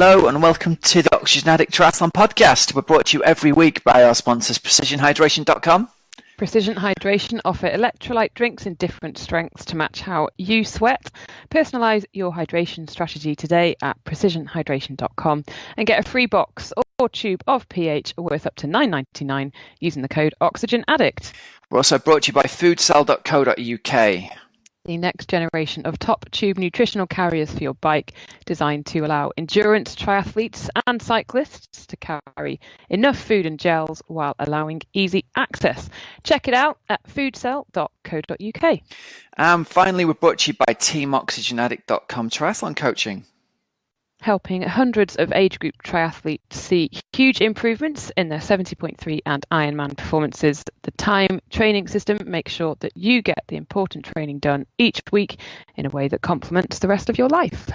Hello and welcome to the Oxygenaddict Triathlon Podcast. We're brought to you every week by our sponsors PrecisionHydration.com. Precision Hydration offer electrolyte drinks in different strengths to match how you sweat. Personalise your hydration strategy today at precisionhydration.com and get a free box or tube of pH worth up to $9.99 using the code Oxygenaddict. We're also brought to you by foodsell.co.uk. The next generation of top tube nutritional carriers for your bike, designed to allow endurance triathletes and cyclists to carry enough food and gels while allowing easy access. Check it out at foodsell.co.uk. And finally, we're brought to you by teamoxygenaddict.com triathlon coaching. Helping hundreds of age group triathletes see huge improvements in their 70.3 and Ironman performances. The time training system makes sure that you get the important training done each week in a way that complements the rest of your life.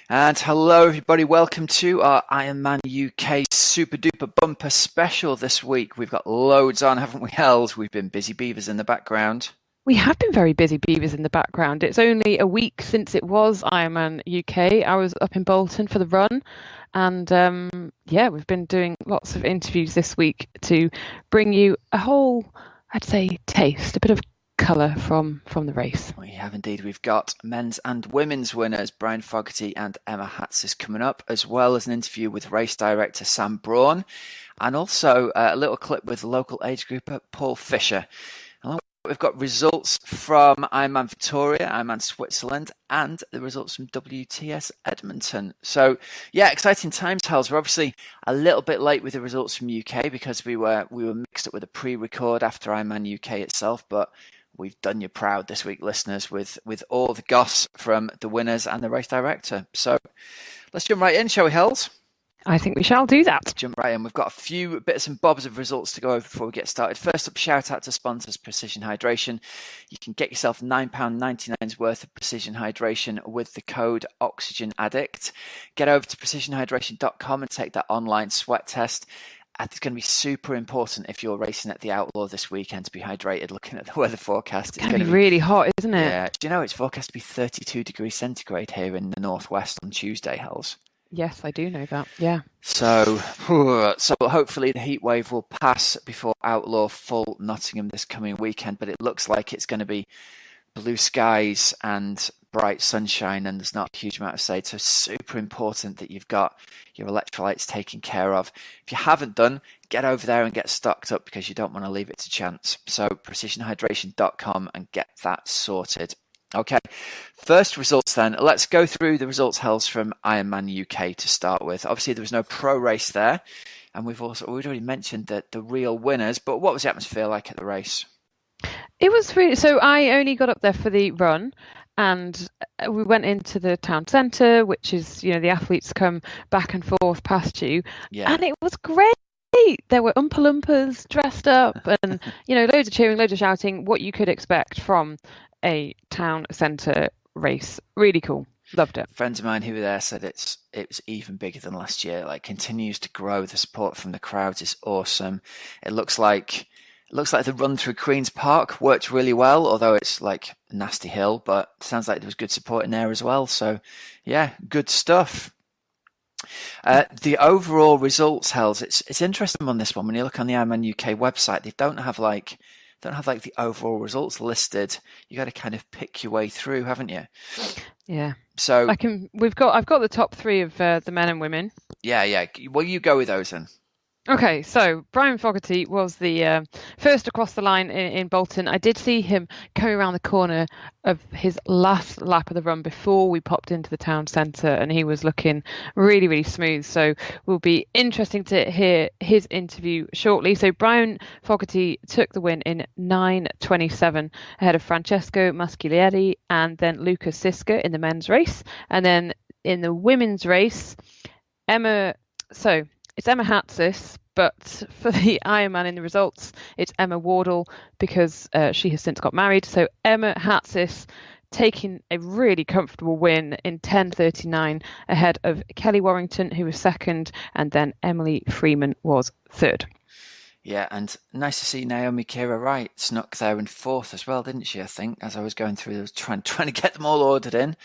And hello everybody, welcome to our Ironman UK Super Duper Bumper Special this week. We've got loads on, haven't we, Els? We've been busy beavers in the background. We have been very busy beavers in the background. It's only a week since it was Ironman UK. I was up in Bolton for the run. And we've been doing lots of interviews this week to bring you a whole, I'd say, taste, a bit of colour from the race. We have indeed. We've got men's and women's winners, Brian Fogarty and Emma Hatzis, coming up, as well as an interview with race director Sam Brawn, and also a little clip with local age grouper Paul Fisher. We've got results from Ironman Victoria, Ironman Switzerland, and the results from WTS Edmonton. So, yeah, exciting times, Hals. We're obviously a little bit late with the results from UK because we were mixed up with a pre-record after Ironman UK itself, but we've done you proud this week, listeners, with all the goss from the winners and the race director. So, let's jump right in, shall we, Hals? I think we shall do that. Jump right in. We've got a few bits and bobs of results to go over before we get started. First up, shout out to sponsors Precision Hydration. You can get yourself £9.99 worth of Precision Hydration with the code Oxygenaddict. Get over to precisionhydration.com and take that online sweat test. It's going to be super important if you're racing at the Outlaw this weekend to be hydrated, looking at the weather forecast. It's going to be really hot, isn't it? Yeah. Do you know it's forecast to be 32 degrees centigrade here in the northwest on Tuesday, Hells? Yes, I do know that. Yeah. So hopefully the heat wave will pass before Outlaw full Nottingham this coming weekend. But it looks like it's going to be blue skies and bright sunshine, and there's not a huge amount of shade. So super important that you've got your electrolytes taken care of. If you haven't done, get over there and get stocked up because you don't want to leave it to chance. So precisionhydration.com and get that sorted. Okay, first results then. Let's go through the results, Hells, from Ironman UK to start with. Obviously, there was no pro race there, and we'd already mentioned that the real winners, but what was the atmosphere like at the race? It was really, so I only got up there for the run, and we went into the town centre, which is, the athletes come back and forth past you, and it was great. There were Oompa Loompas dressed up and, loads of cheering, loads of shouting, what you could expect from a town centre race. Really cool. Loved it. Friends of mine who were there said it was even bigger than last year. Like, continues to grow. The support from the crowds is awesome. It looks like the run through Queen's Park worked really well, although it's like a nasty hill, but it sounds like there was good support in there as well. So yeah, good stuff. The overall results, Hells, it's interesting on this one. When you look on the Ironman UK website, they don't have the overall results listed. You got to kind of pick your way through, haven't you? Yeah. So I've got the top three of the men and women. Yeah. Well, you go with those then. Okay, so Brian Fogarty was the first across the line in Bolton. I did see him coming around the corner of his last lap of the run before we popped into the town centre, and he was looking really, really smooth. So will be interesting to hear his interview shortly. So Brian Fogarty took the win in 9:27 ahead of Francesco Mascielli and then Lucas Siska in the men's race. And then in the women's race, it's Emma Hatzis, but for the Ironman in the results, it's Emma Wardle because she has since got married. So Emma Hatzis taking a really comfortable win in 10:39 ahead of Kelly Warrington, who was second, and then Emily Freeman was third. Yeah, and nice to see Naomi Kira Wright snuck there in fourth as well, didn't she, I think, as I was going through, trying to get them all ordered in.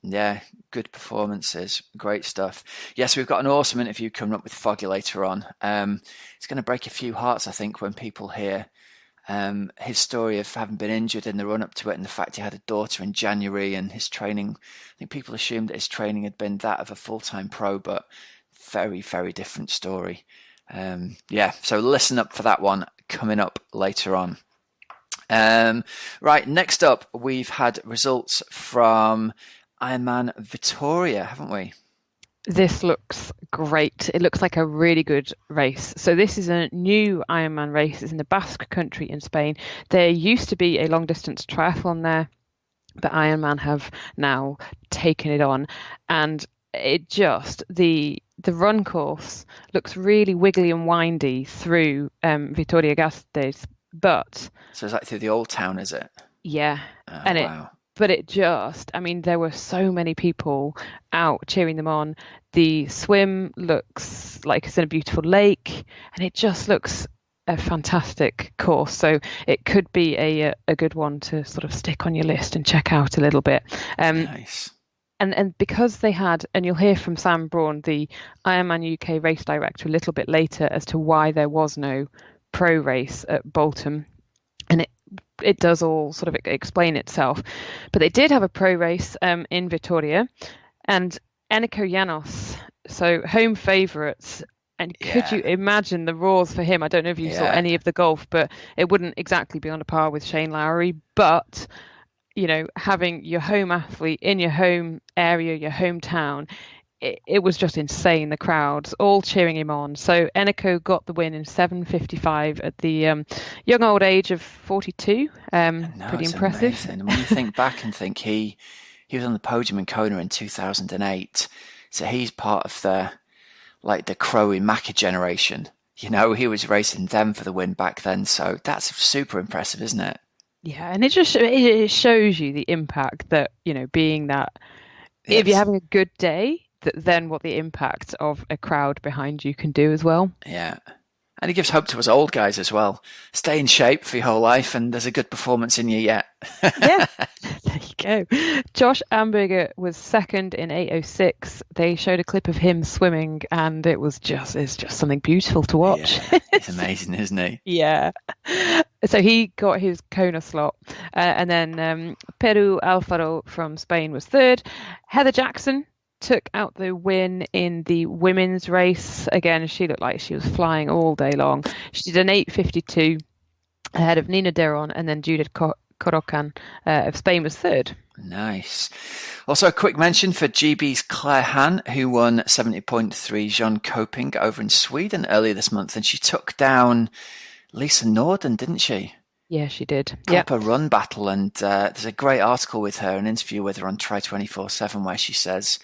Yeah, good performances. Great stuff. Yes, we've got an awesome interview coming up with Foggy later on. It's going to break a few hearts, I think, when people hear his story of having been injured in the run up to it and the fact he had a daughter in January and his training. I think people assumed that his training had been that of a full-time pro, but very, very different story. So listen up for that one coming up later on. Right, next up, we've had results from Ironman Vitoria, haven't we? This looks great. It looks like a really good race. So this is a new Ironman race. It's in the Basque Country in Spain. There used to be a long distance triathlon there, but Ironman have now taken it on, and it just the run course looks really wiggly and windy through Vitoria-Gasteiz, but so it's like through the old town, is it? Yeah, wow. But it just, I mean, there were so many people out cheering them on. The swim looks like it's in a beautiful lake, and it just looks a fantastic course. So it could be a good one to sort of stick on your list and check out a little bit. Nice. And because they had, and you'll hear from Sam Brawn, the Ironman UK race director, a little bit later as to why there was no pro race at Bolton. And it does all sort of explain itself. But they did have a pro race in Vitoria, and Enrico Llanos, so home favourites. And could you imagine the roars for him? I don't know if you saw any of the golf, but it wouldn't exactly be on a par with Shane Lowry. But, you know, having your home athlete in your home area, your hometown, it was just insane. The crowds all cheering him on. So Enrico got the win in 7:55 at the young old age of 42. Pretty impressive. Amazing. When you think back and think he was on the podium in Kona in 2008, so he's part of the Crowe Macca generation. You know, he was racing them for the win back then. So that's super impressive, isn't it? Yeah, and it shows you the impact that, you know, being that if you're having a good day, then what the impact of a crowd behind you can do as well. Yeah. And it gives hope to us old guys as well. Stay in shape for your whole life, and there's a good performance in you yet. Yeah, there you go. Josh Amberger was second in 8:06. They showed a clip of him swimming, and it's just something beautiful to watch. Yeah, he's amazing, isn't he? Yeah. So he got his Kona slot. And then Peru Alfaro from Spain was third. Heather Jackson took out the win in the women's race. Again, she looked like she was flying all day long. She did an 8:52 ahead of Nina Deron, and then Judith Corocan of Spain was third. Nice. Also, a quick mention for GB's Claire Han, who won 70.3 Jean Coping over in Sweden earlier this month, and she took down Lisa Norden, didn't she? Yeah, she did. Proper run battle, and there's a great article with her, an interview with her on Try 24/7, where she says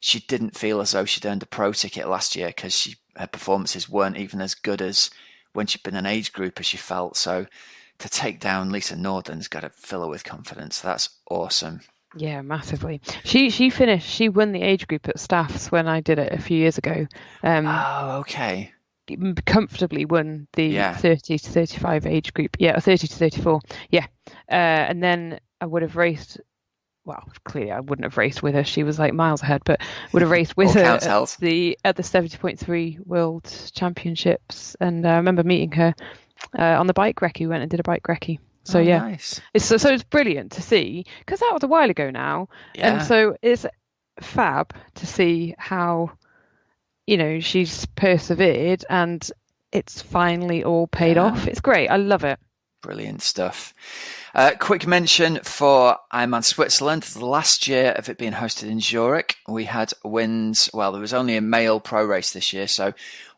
she didn't feel as though she'd earned a pro ticket last year because her performances weren't even as good as when she'd been an age group as she felt. So to take down Lisa Norden's got to fill her with confidence. That's awesome. Yeah, massively. She won the age group at Staffs when I did it a few years ago. Okay. Comfortably won the 30 to 35 age group. Yeah, 30 to 34. Yeah. And then I would have raced. Well, clearly I wouldn't have raced with her. She was like miles ahead, but would have raced with her at the 70.3 World Championships. And I remember meeting her on the bike recce. We went and did a bike recce. So nice. It's brilliant to see, because that was a while ago now. Yeah. And so it's fab to see how, you know, she's persevered and it's finally all paid off. It's great. I love it. Brilliant stuff. Quick mention for Ironman Switzerland. The last year of it being hosted in Zurich, we had wins. Well, there was only a male pro race this year, so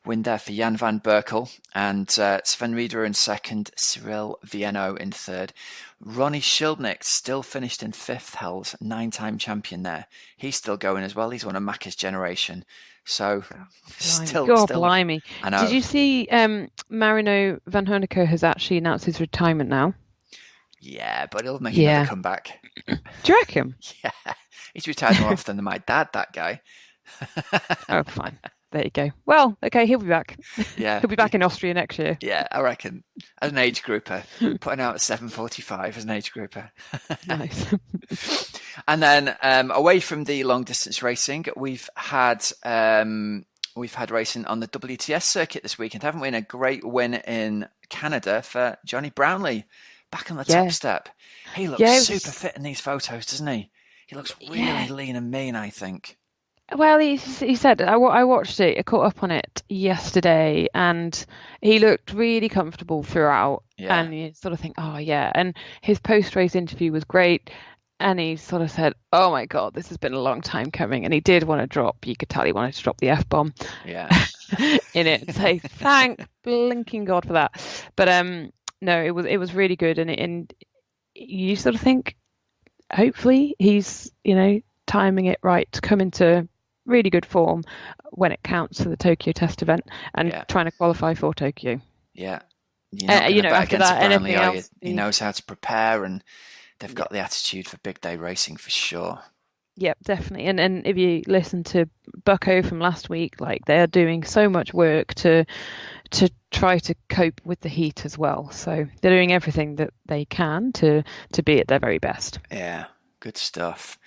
win there for Jan van Berkel and Sven Rieder in second, Cyril Viennot in third. Ronnie Schildnick still finished in fifth, Hell's 9-time champion there. He's still going as well. He's one of Macca's generation. So still. Blimey. I know. Did you see Marino van Honecker has actually announced his retirement now? Yeah, but he'll make another comeback. Do you reckon? Yeah. He's retired more often than my dad, that guy. Oh, fine. There you go. Well, okay, he'll be back. Yeah. He'll be back in Austria next year. Yeah, I reckon. As an age grouper. Putting out at 7:45 as an age grouper. Nice. And then away from the long distance racing, we've had racing on the WTS circuit this weekend, haven't we? And a great win in Canada for Johnny Brownlee, back on the top step. He looks super fit in these photos, doesn't he? He looks really lean and mean, I think. Well, he said, I watched it, I caught up on it yesterday, and he looked really comfortable throughout. Yeah. And you sort of think, oh, yeah. And his post-race interview was great. And he sort of said, oh, my God, this has been a long time coming. And he did want to drop, you could tell he wanted to drop the F-bomb in it. So thank blinking God for that. But no, it was really good. And you sort of think, hopefully he's, timing it right to come into really good form when it counts for the Tokyo test event and trying to qualify for Tokyo. Yeah. After that, anything else, he knows how to prepare, and they've got the attitude for big day racing for sure. Yep, definitely. And if you listen to Bucko from last week, like, they're doing so much work to try to cope with the heat as well. So they're doing everything that they can to be at their very best. Yeah. Good stuff.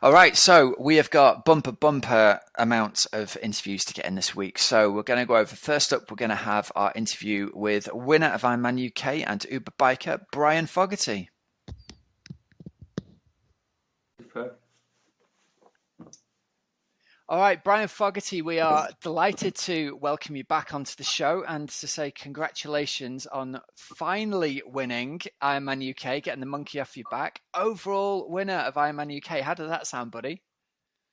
All right, so we have got bumper amounts of interviews to get in this week. So we're going to go over, first up, we're going to have our interview with winner of Ironman UK and Uber biker, Brian Fogarty. All right, Brian Fogarty, we are delighted to welcome you back onto the show and to say congratulations on finally winning Ironman UK, getting the monkey off your back. Overall winner of Ironman UK. How does that sound, buddy?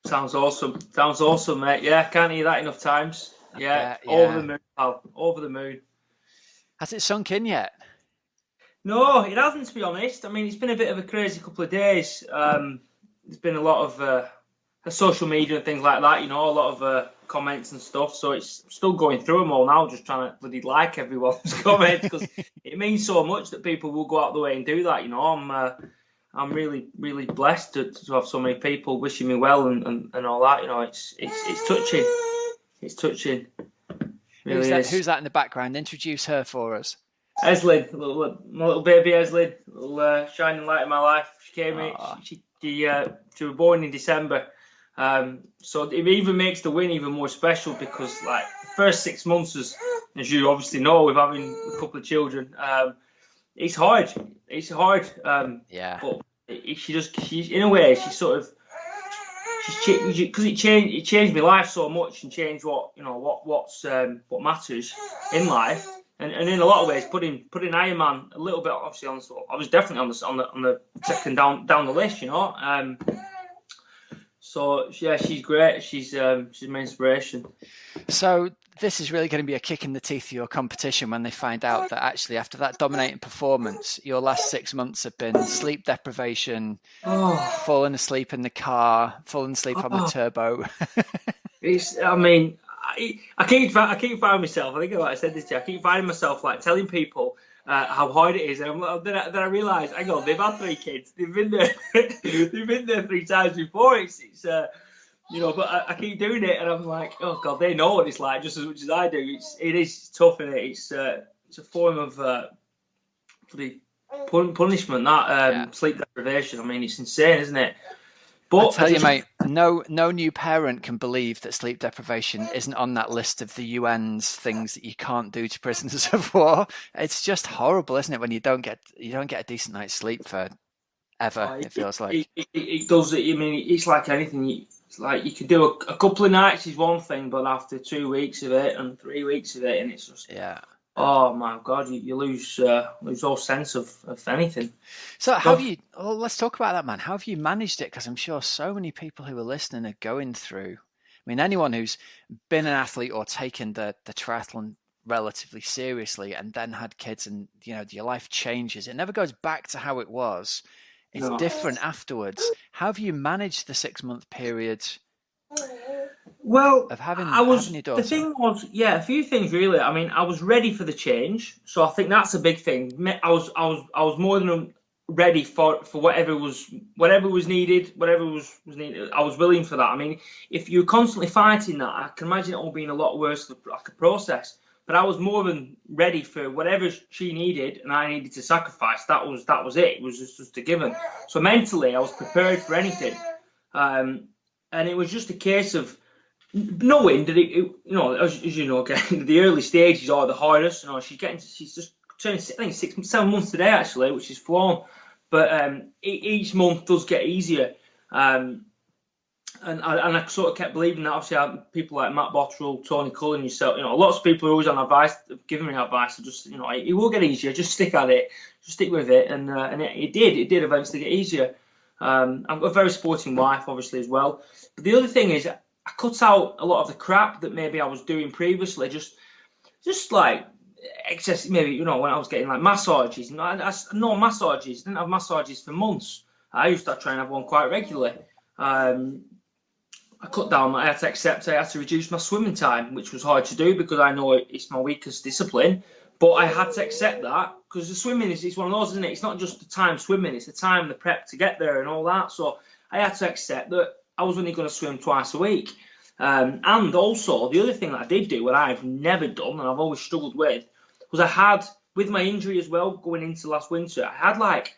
Sounds awesome, mate. Yeah, can't hear that enough times. Yeah. Over the moon, pal. Over the moon. Has it sunk in yet? No, it hasn't, to be honest. I mean, it's been a bit of a crazy couple of days. There's been a lot of social media and things like that, a lot of comments and stuff. So it's still going through them all now, just trying to bloody like everyone's comments, because it means so much that people will go out the way and do that. I'm really, really blessed to have so many people wishing me well and all that. It's touching. It's touching. Really who's that in the background? Introduce her for us. Eslyn, my little baby Eslyn, little shining light in my life. She came in. She was born in December. So it even makes the win even more special, because like the first 6 months, as you obviously know, with having a couple of children, it's hard. But she's in a way, because it changed my life so much and changed what matters in life. And in a lot of ways, putting Ironman a little bit, obviously, I was definitely on the second down the list, So yeah, she's great. She's my inspiration. So this is really going to be a kick in the teeth of your competition when they find out that actually after that dominating performance, your last 6 months have been sleep deprivation, falling asleep in the car, falling asleep on the turbo. I keep finding myself. I think I said this to you. I keep finding myself like telling people how hard it is, and then I realise, hang on, they've had 3 kids. They've been there. They've been there 3 times before. It's but I keep doing it, and I'm like, oh God, they know what it's like just as much as I do. It is tough, isn't it? It's a form of punishment, that sleep deprivation. I mean, it's insane, isn't it? But I tell you, mate, no new parent can believe that sleep deprivation isn't on that list of the UN's things that you can't do to prisoners of war. It's just horrible, isn't it, when you don't get a decent night's sleep for ever? It feels like it does. I mean, it's like anything. It's like you can do a couple of nights is one thing, but after 2 weeks of it and 3 weeks of it, and it's just oh my God, you lose all sense of anything. So let's talk about that, man. How have you managed it? Because I'm sure so many people who are listening are going through. I mean, anyone who's been an athlete or taken the triathlon relatively seriously and then had kids, and your life changes. It never goes back to how it was. It's different afterwards. How have you managed the 6 month period? Well, of having your daughter? The thing was, a few things really. I mean, I was ready for the change, so I think that's a big thing. I was more than ready for whatever was needed. Whatever was needed, I was willing for that. I mean, if you're constantly fighting that, I can imagine it all being a lot worse, like a process. but I was more than ready for whatever she needed, and I needed to sacrifice. That was it. It was just a given. So mentally, I was prepared for anything, and it was just a case of knowing that it as you know, again, the early stages are the hardest. She's just turning, I think 7 months today actually, which is flown. But each month does get easier. And I sort of kept believing that. Obviously, I had people like Matt Bottrell, Tony Cullen, yourself, lots of people are always on advice, giving me advice. Just, it will get easier. Just stick at it. Just stick with it. And it did. It did eventually get easier. I've got a very sporting wife, obviously, as well. But the other thing is, I cut out a lot of the crap that maybe I was doing previously. Just like excess, maybe, when I was getting like massages. No massages. Didn't have massages for months. I used to try and have one quite regularly. I cut down. I had to reduce my swimming time, which was hard to do because I know it's my weakest discipline. But I had to accept that because the swimming is one of those, isn't it? It's not just the time swimming; it's the time, the prep to get there, and all that. So I had to accept that I was only going to swim twice a week. And also the other thing that I did do, what I've never done and I've always struggled with, was I had, with my injury as well, going into last winter, I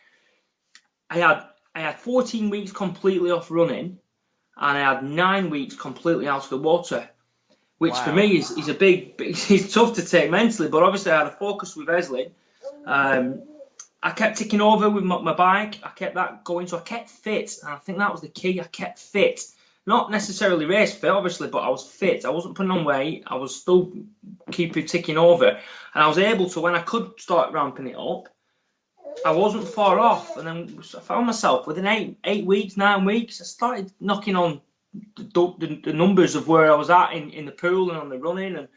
had 14 weeks completely off running. And I had 9 weeks completely out of the water, which for me is a big, it's tough to take mentally. But obviously I had a focus with Eslin. I kept ticking over with my bike. I kept that going. So I kept fit. And I think that was the key. I kept fit. Not necessarily race fit, obviously, but I was fit. I wasn't putting on weight. I was still keeping ticking over. And I was able to, when I could start ramping it up, I wasn't far off, and then I found myself within 9 weeks, I started knocking on the numbers of where I was at in the pool and on the running, and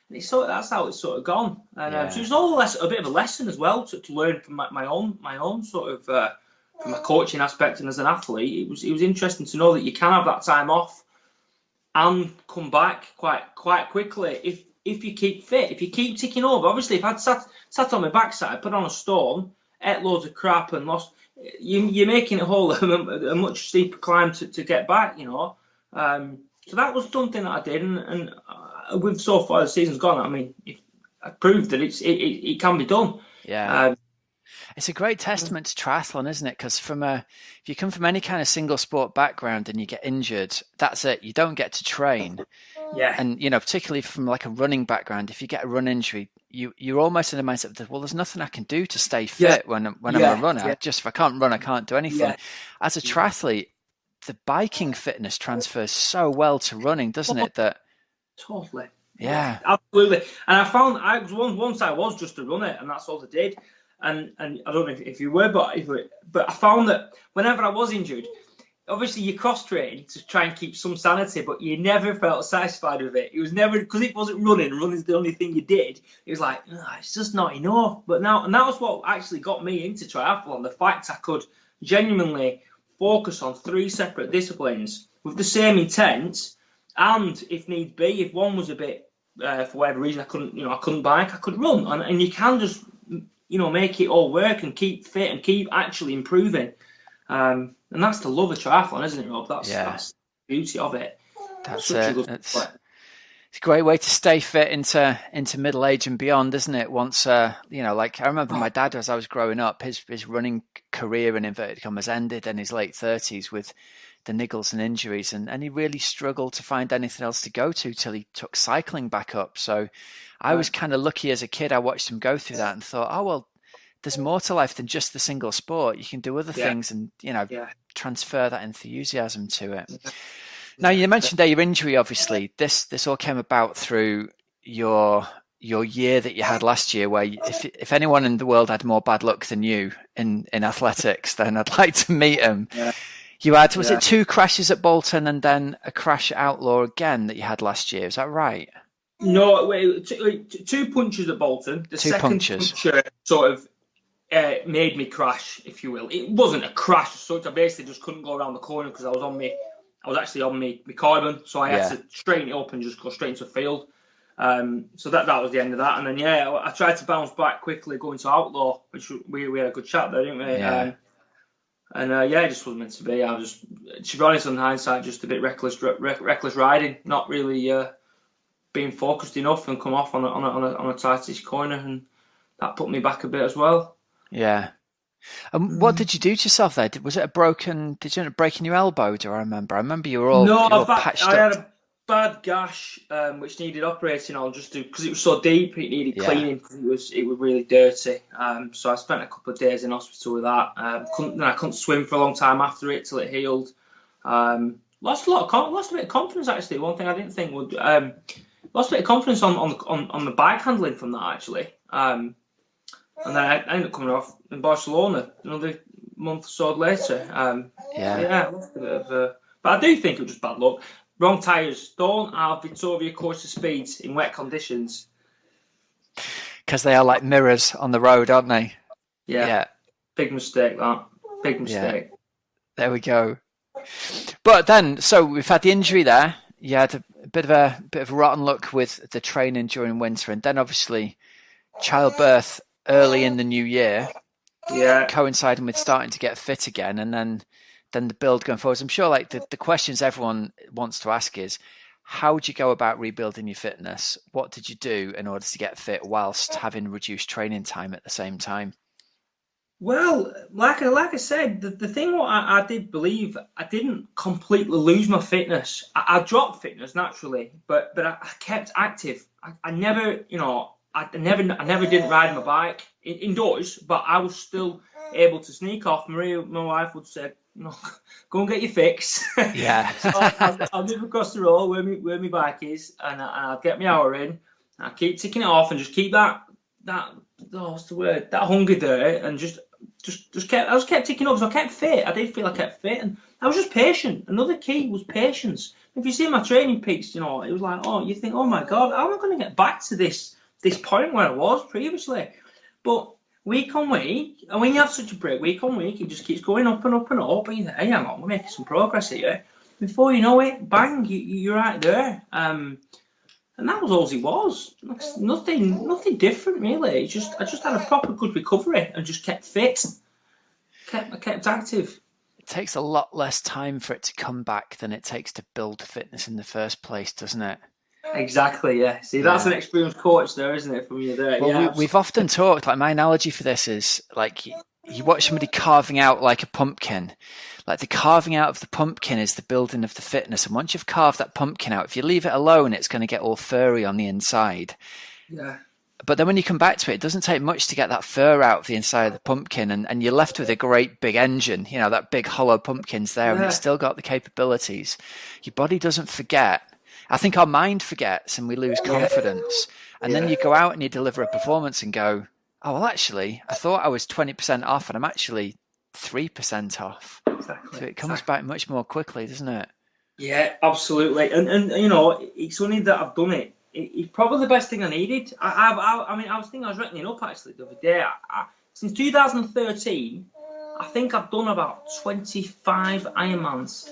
that's how it's sort of gone. And so it was all a bit of a lesson as well to learn from my own sort of from a coaching aspect and as an athlete. It was interesting to know that you can have that time off and come back quite quickly if you keep fit, if you keep ticking over. Obviously, if I'd sat on my backside, put on a stone, ate loads of crap and lost, you're making it whole a much steeper climb to get back, So that was something that I did, and with so far the season's gone, I mean, I proved that it can be done. Yeah. It's a great testament to triathlon, isn't it? Because if you come from any kind of single sport background and you get injured, that's it. You don't get to train. Yeah. And, particularly from like a running background, if you get a run injury, you're almost in a mindset that, well, there's nothing I can do to stay fit when I'm a runner. Yeah. Just if I can't run, I can't do anything. Yeah. As a triathlete, the biking fitness transfers so well to running, doesn't it? That totally. Yeah. Absolutely. And I found once I was just a runner, and that's all I did. And I don't know if you were, but I found that whenever I was injured, obviously you cross-train to try and keep some sanity, but you never felt satisfied with it. It was never, because it wasn't running. Running's the only thing you did. It was like, it's just not enough. And that was what actually got me into triathlon. The fact I could genuinely focus on 3 separate disciplines with the same intent, and if need be, if one was a bit, for whatever reason, I couldn't bike, I could run, and you can just, make it all work and keep fit and keep actually improving. And that's the love of triathlon, isn't it, Rob? That's the beauty of it. That's it. It's a great way to stay fit into middle age and beyond, isn't it? Once, like I remember my dad, as I was growing up, his running career in inverted commas ended in his late 30s with the niggles and injuries, and he really struggled to find anything else to go to till he took cycling back up. So I was kind of lucky as a kid. I watched him go through that and thought, oh, well, there's more to life than just the single sport. You can do other things and, transfer that enthusiasm to it. Yeah. Now, you mentioned there your injury, obviously. This all came about through your year that you had last year, where if anyone in the world had more bad luck than you in athletics, then I'd like to meet him. Yeah. You had, was it 2 crashes at Bolton and then a crash at Outlaw again that you had last year? Is that right? No, wait, 2 punches at Bolton. The second puncture sort of made me crash, if you will. It wasn't a crash as such. I basically just couldn't go around the corner because I was actually on my carbon, so I had to straighten it up and just go straight into the field. So that was the end of that. And then I tried to bounce back quickly going to Outlaw, which we had a good chat there, didn't we? Yeah. It just wasn't meant to be. I was just, to be honest, on hindsight, just a bit reckless riding, not really being focused enough and come off on a tightish corner, and that put me back a bit as well. Yeah. And what did you do to yourself there? Did you end up breaking your elbow? Do I remember? I remember you were all patched up. I had a bad gash which needed operating on because it was so deep. It needed cleaning because it was really dirty. So I spent a couple of days in hospital with that. I couldn't swim for a long time after it till it healed. Lost a bit of confidence actually. One thing I didn't think would lost a bit of confidence on the bike handling from that actually. And then I ended up coming off in Barcelona another month or so later. Lost a bit of. But I do think it was just bad luck. Wrong tyres. Don't have Vittoria Corsa speeds in wet conditions. Because they are like mirrors on the road, aren't they? Yeah. Big mistake, that. Big mistake. Yeah. There we go. But then, so we've had the injury there. You had a bit of rotten luck with the training during winter, and then obviously childbirth early in the new year. Yeah. Coinciding with starting to get fit again, and then the build going forward. I'm sure like the questions everyone wants to ask is, how would you go about rebuilding your fitness? What did you do in order to get fit whilst having reduced training time at the same time? Well, like I said, the thing what I did believe, I didn't completely lose my fitness. I dropped fitness naturally, but I kept active. I never, I never didn't ride my bike indoors, but I was still able to sneak off. Maria, my wife, would say, go and get your fix. Yeah. So I'll move across the road where my bike is, and I'll get my hour in. I'll keep ticking it off and just keep that what's the word? That hunger there, and just kept ticking up. So I kept fit. I did feel I kept fit, and I was just patient. Another key was patience. If you see my training peaks, it was like, you think, oh my God, how am I going to get back to this point where I was previously? But week on week, and when you have such a break, week on week, it just keeps going up and up and up, and you think, hey, hang on, we're making some progress here. Before you know it, bang, you're right there. And that was all it was. Nothing different really. I just had a proper good recovery and just kept fit. I kept active. It takes a lot less time for it to come back than it takes to build fitness in the first place, doesn't it? Exactly, yeah. See, that's an experienced coach there, isn't it, from you there? Well, yeah, we've often talked, like my analogy for this is like you watch somebody carving out like a pumpkin. Like the carving out of the pumpkin is the building of the fitness. And once you've carved that pumpkin out, if you leave it alone, it's going to get all furry on the inside. Yeah. But then when you come back to it, it doesn't take much to get that fur out of the inside of the pumpkin, and you're left with a great big engine, that big hollow pumpkin's there, and it's still got the capabilities. Your body doesn't forget. I think our mind forgets and we lose confidence. And then you go out and you deliver a performance and go, oh, well, actually, I thought I was 20% off and I'm actually 3% off. Exactly. So it comes back much more quickly, doesn't it? Yeah, absolutely. And it's only that I've done it. It's probably the best thing I needed. I was reckoning up actually the other day. Since 2013, I think I've done about 25 Ironmans.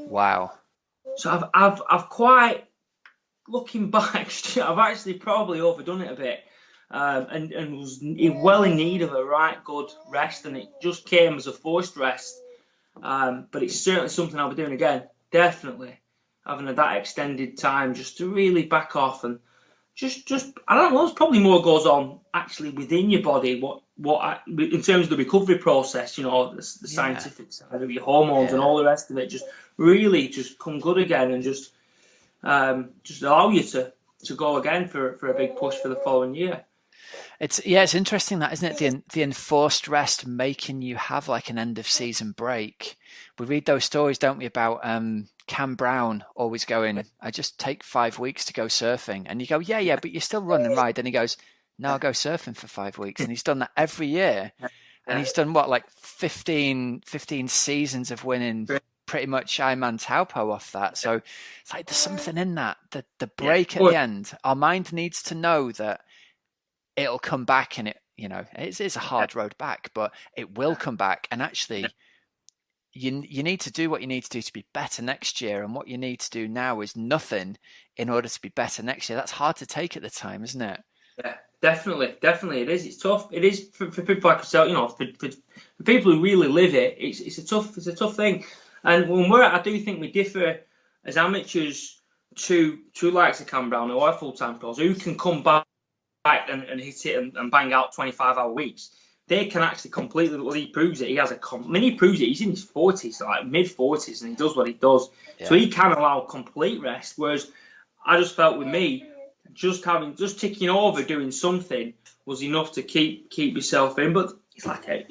Wow. So I've quite, looking back, I've actually probably overdone it a bit, and was well in need of a right good rest, and it just came as a forced rest. But it's certainly something I'll be doing again, definitely, having that extended time just to really back off and just I don't know. There's probably more goes on actually within your body. What in terms of the recovery process, the scientific side of your hormones and all the rest of it, just really just come good again and just allow you to go again for a big push for the following year. It's interesting that, isn't it? The enforced rest making you have like an end of season break. We read those stories, don't we, about Sam Brawn always going, I just take 5 weeks to go surfing. And you go, yeah, but you still run and ride. And he goes, no, I'll go surfing for 5 weeks. And he's done that every year. And he's done like 15 seasons of winning pretty much Ironman Taupo off that. So it's like there's something in that. The break at the end, our mind needs to know that it'll come back, and it's a hard road back, but it will come back. And actually, you need to do what you need to do to be better next year, and what you need to do now is nothing in order to be better next year. That's hard to take at the time, isn't it? Yeah, definitely it is. It's tough. It is for people like yourself, for people who really live it. It's a tough thing. And I do think we differ as amateurs two likes of Sam Brawn, who are full-time pros, who can come back and hit it and bang out 25-hour weeks. They can actually completely. Well, he proves it. He has he proves it. He's in his 40s, like mid-40s, and he does what he does. Yeah. So he can allow complete rest. Whereas I just felt with me, just ticking over, doing something was enough to keep yourself in. But it's like I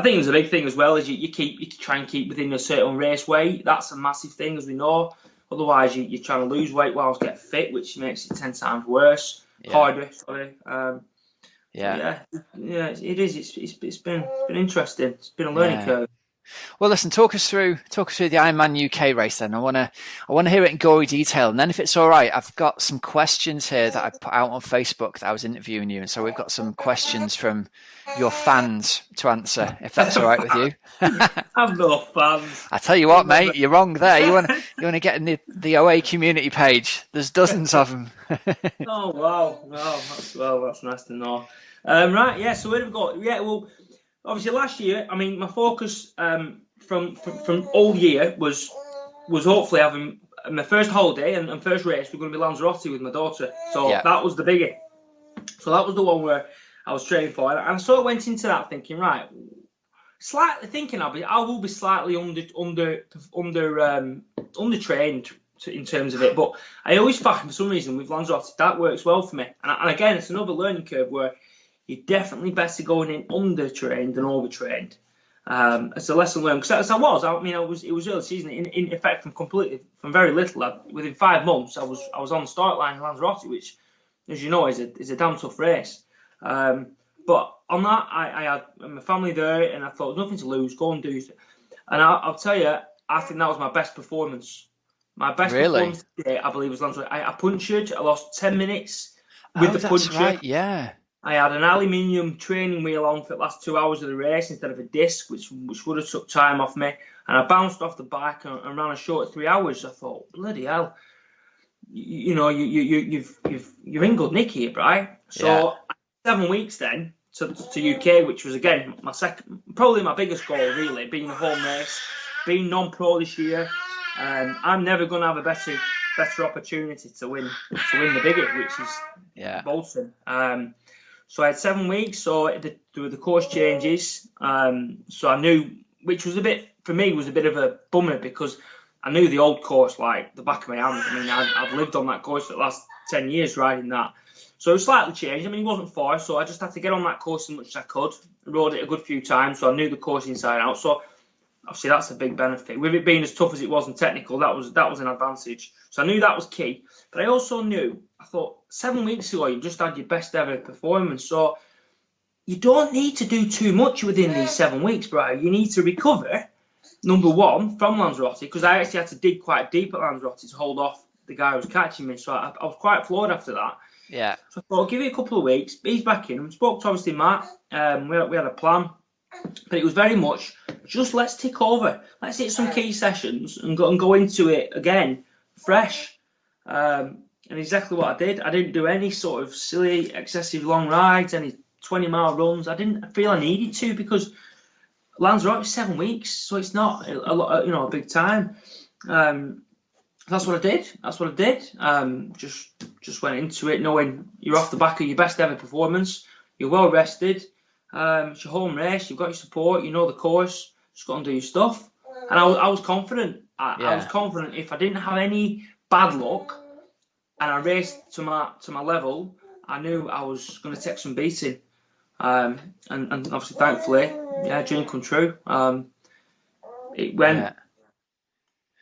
think there's a big thing as well is you try and keep within a certain race weight. That's a massive thing, as we know. Otherwise, you're trying to lose weight whilst get fit, which makes it 10 times worse. Yeah. Harder, sorry. Yeah, it is. It's been interesting. It's been a learning curve. Well, listen, talk us through the Ironman UK race. Then I want to hear it in gory detail, and then if it's all right, I've got some questions here that I put out on Facebook that I was interviewing you, and so we've got some questions from your fans to answer, if that's all right with you. I've no fans. I tell you what, mate, you're wrong there. You want to get in the OA community page. There's dozens of them. Oh wow, that's nice to know. Right, yeah. So where do we go? Yeah, well. Obviously, last year, I mean, my focus from all year was hopefully having my first holiday and first race. We're going to be Lanzarote with my daughter, so that was the biggie. So that was the one where I was training for, and I sort of went into that thinking, right, slightly thinking I will be slightly under trained in terms of it, but I always find for some reason with Lanzarote that works well for me, and again, it's another learning curve where you're definitely better going in under-trained than over-trained. It's a lesson learned. Because it was early season. In effect, from very little, within 5 months, I was on the start line in Lanzarote, which, as you know, is a damn tough race. But on that, I had my family there, and I thought, nothing to lose, go and do it. And I'll tell you, I think that was my best performance. My best performance today, I believe, was Lanzarote. I punctured. I lost 10 minutes with the puncher. That's right, yeah. I had an aluminium training wheel on for the last 2 hours of the race instead of a disc, which would have took time off me. And I bounced off the bike and ran a short 3 hours. I thought, bloody hell, you're in good nick here, right? So 7 weeks then to UK, which was again my second, probably my biggest goal really, being a home race, being non-pro this year. I'm never going to have a better opportunity to win the biggie, which is Bolton. So I had 7 weeks, so there were the course changes. So I knew, which was a bit of a bummer because I knew the old course like the back of my hand. I mean, I've lived on that course for the last 10 years riding that. So it was slightly changed. I mean, it wasn't far, so I just had to get on that course as much as I could. I rode it a good few times, so I knew the course inside out. So obviously that's a big benefit. With it being as tough as it was and technical, that was an advantage. So I knew that was key. But I also knew, I thought, 7 weeks ago, you just had your best ever performance. So you don't need to do too much within these 7 weeks, Brian. You need to recover, number one, from Lanzarote, because I actually had to dig quite deep at Lanzarote to hold off the guy who was catching me. So I was quite floored after that. Yeah. So I thought, I'll give it a couple of weeks. He's back in. I spoke to, obviously, Matt. We had a plan. But it was very much, just let's tick over. Let's hit some key sessions and go into it again, fresh. And exactly what I did. I didn't do any sort of silly, excessive long rides, any 20-mile runs. I didn't feel I needed to because Lanzarote is 7 weeks, so it's not a lot, a big time. That's what I did. Just went into it knowing you're off the back of your best ever performance. You're well rested. It's your home race. You've got your support. You know the course. Just go and do your stuff. And I was confident. I was confident if I didn't have any bad luck and I raced to my level, I knew I was going to take some beating. And obviously, thankfully, dream come true. It went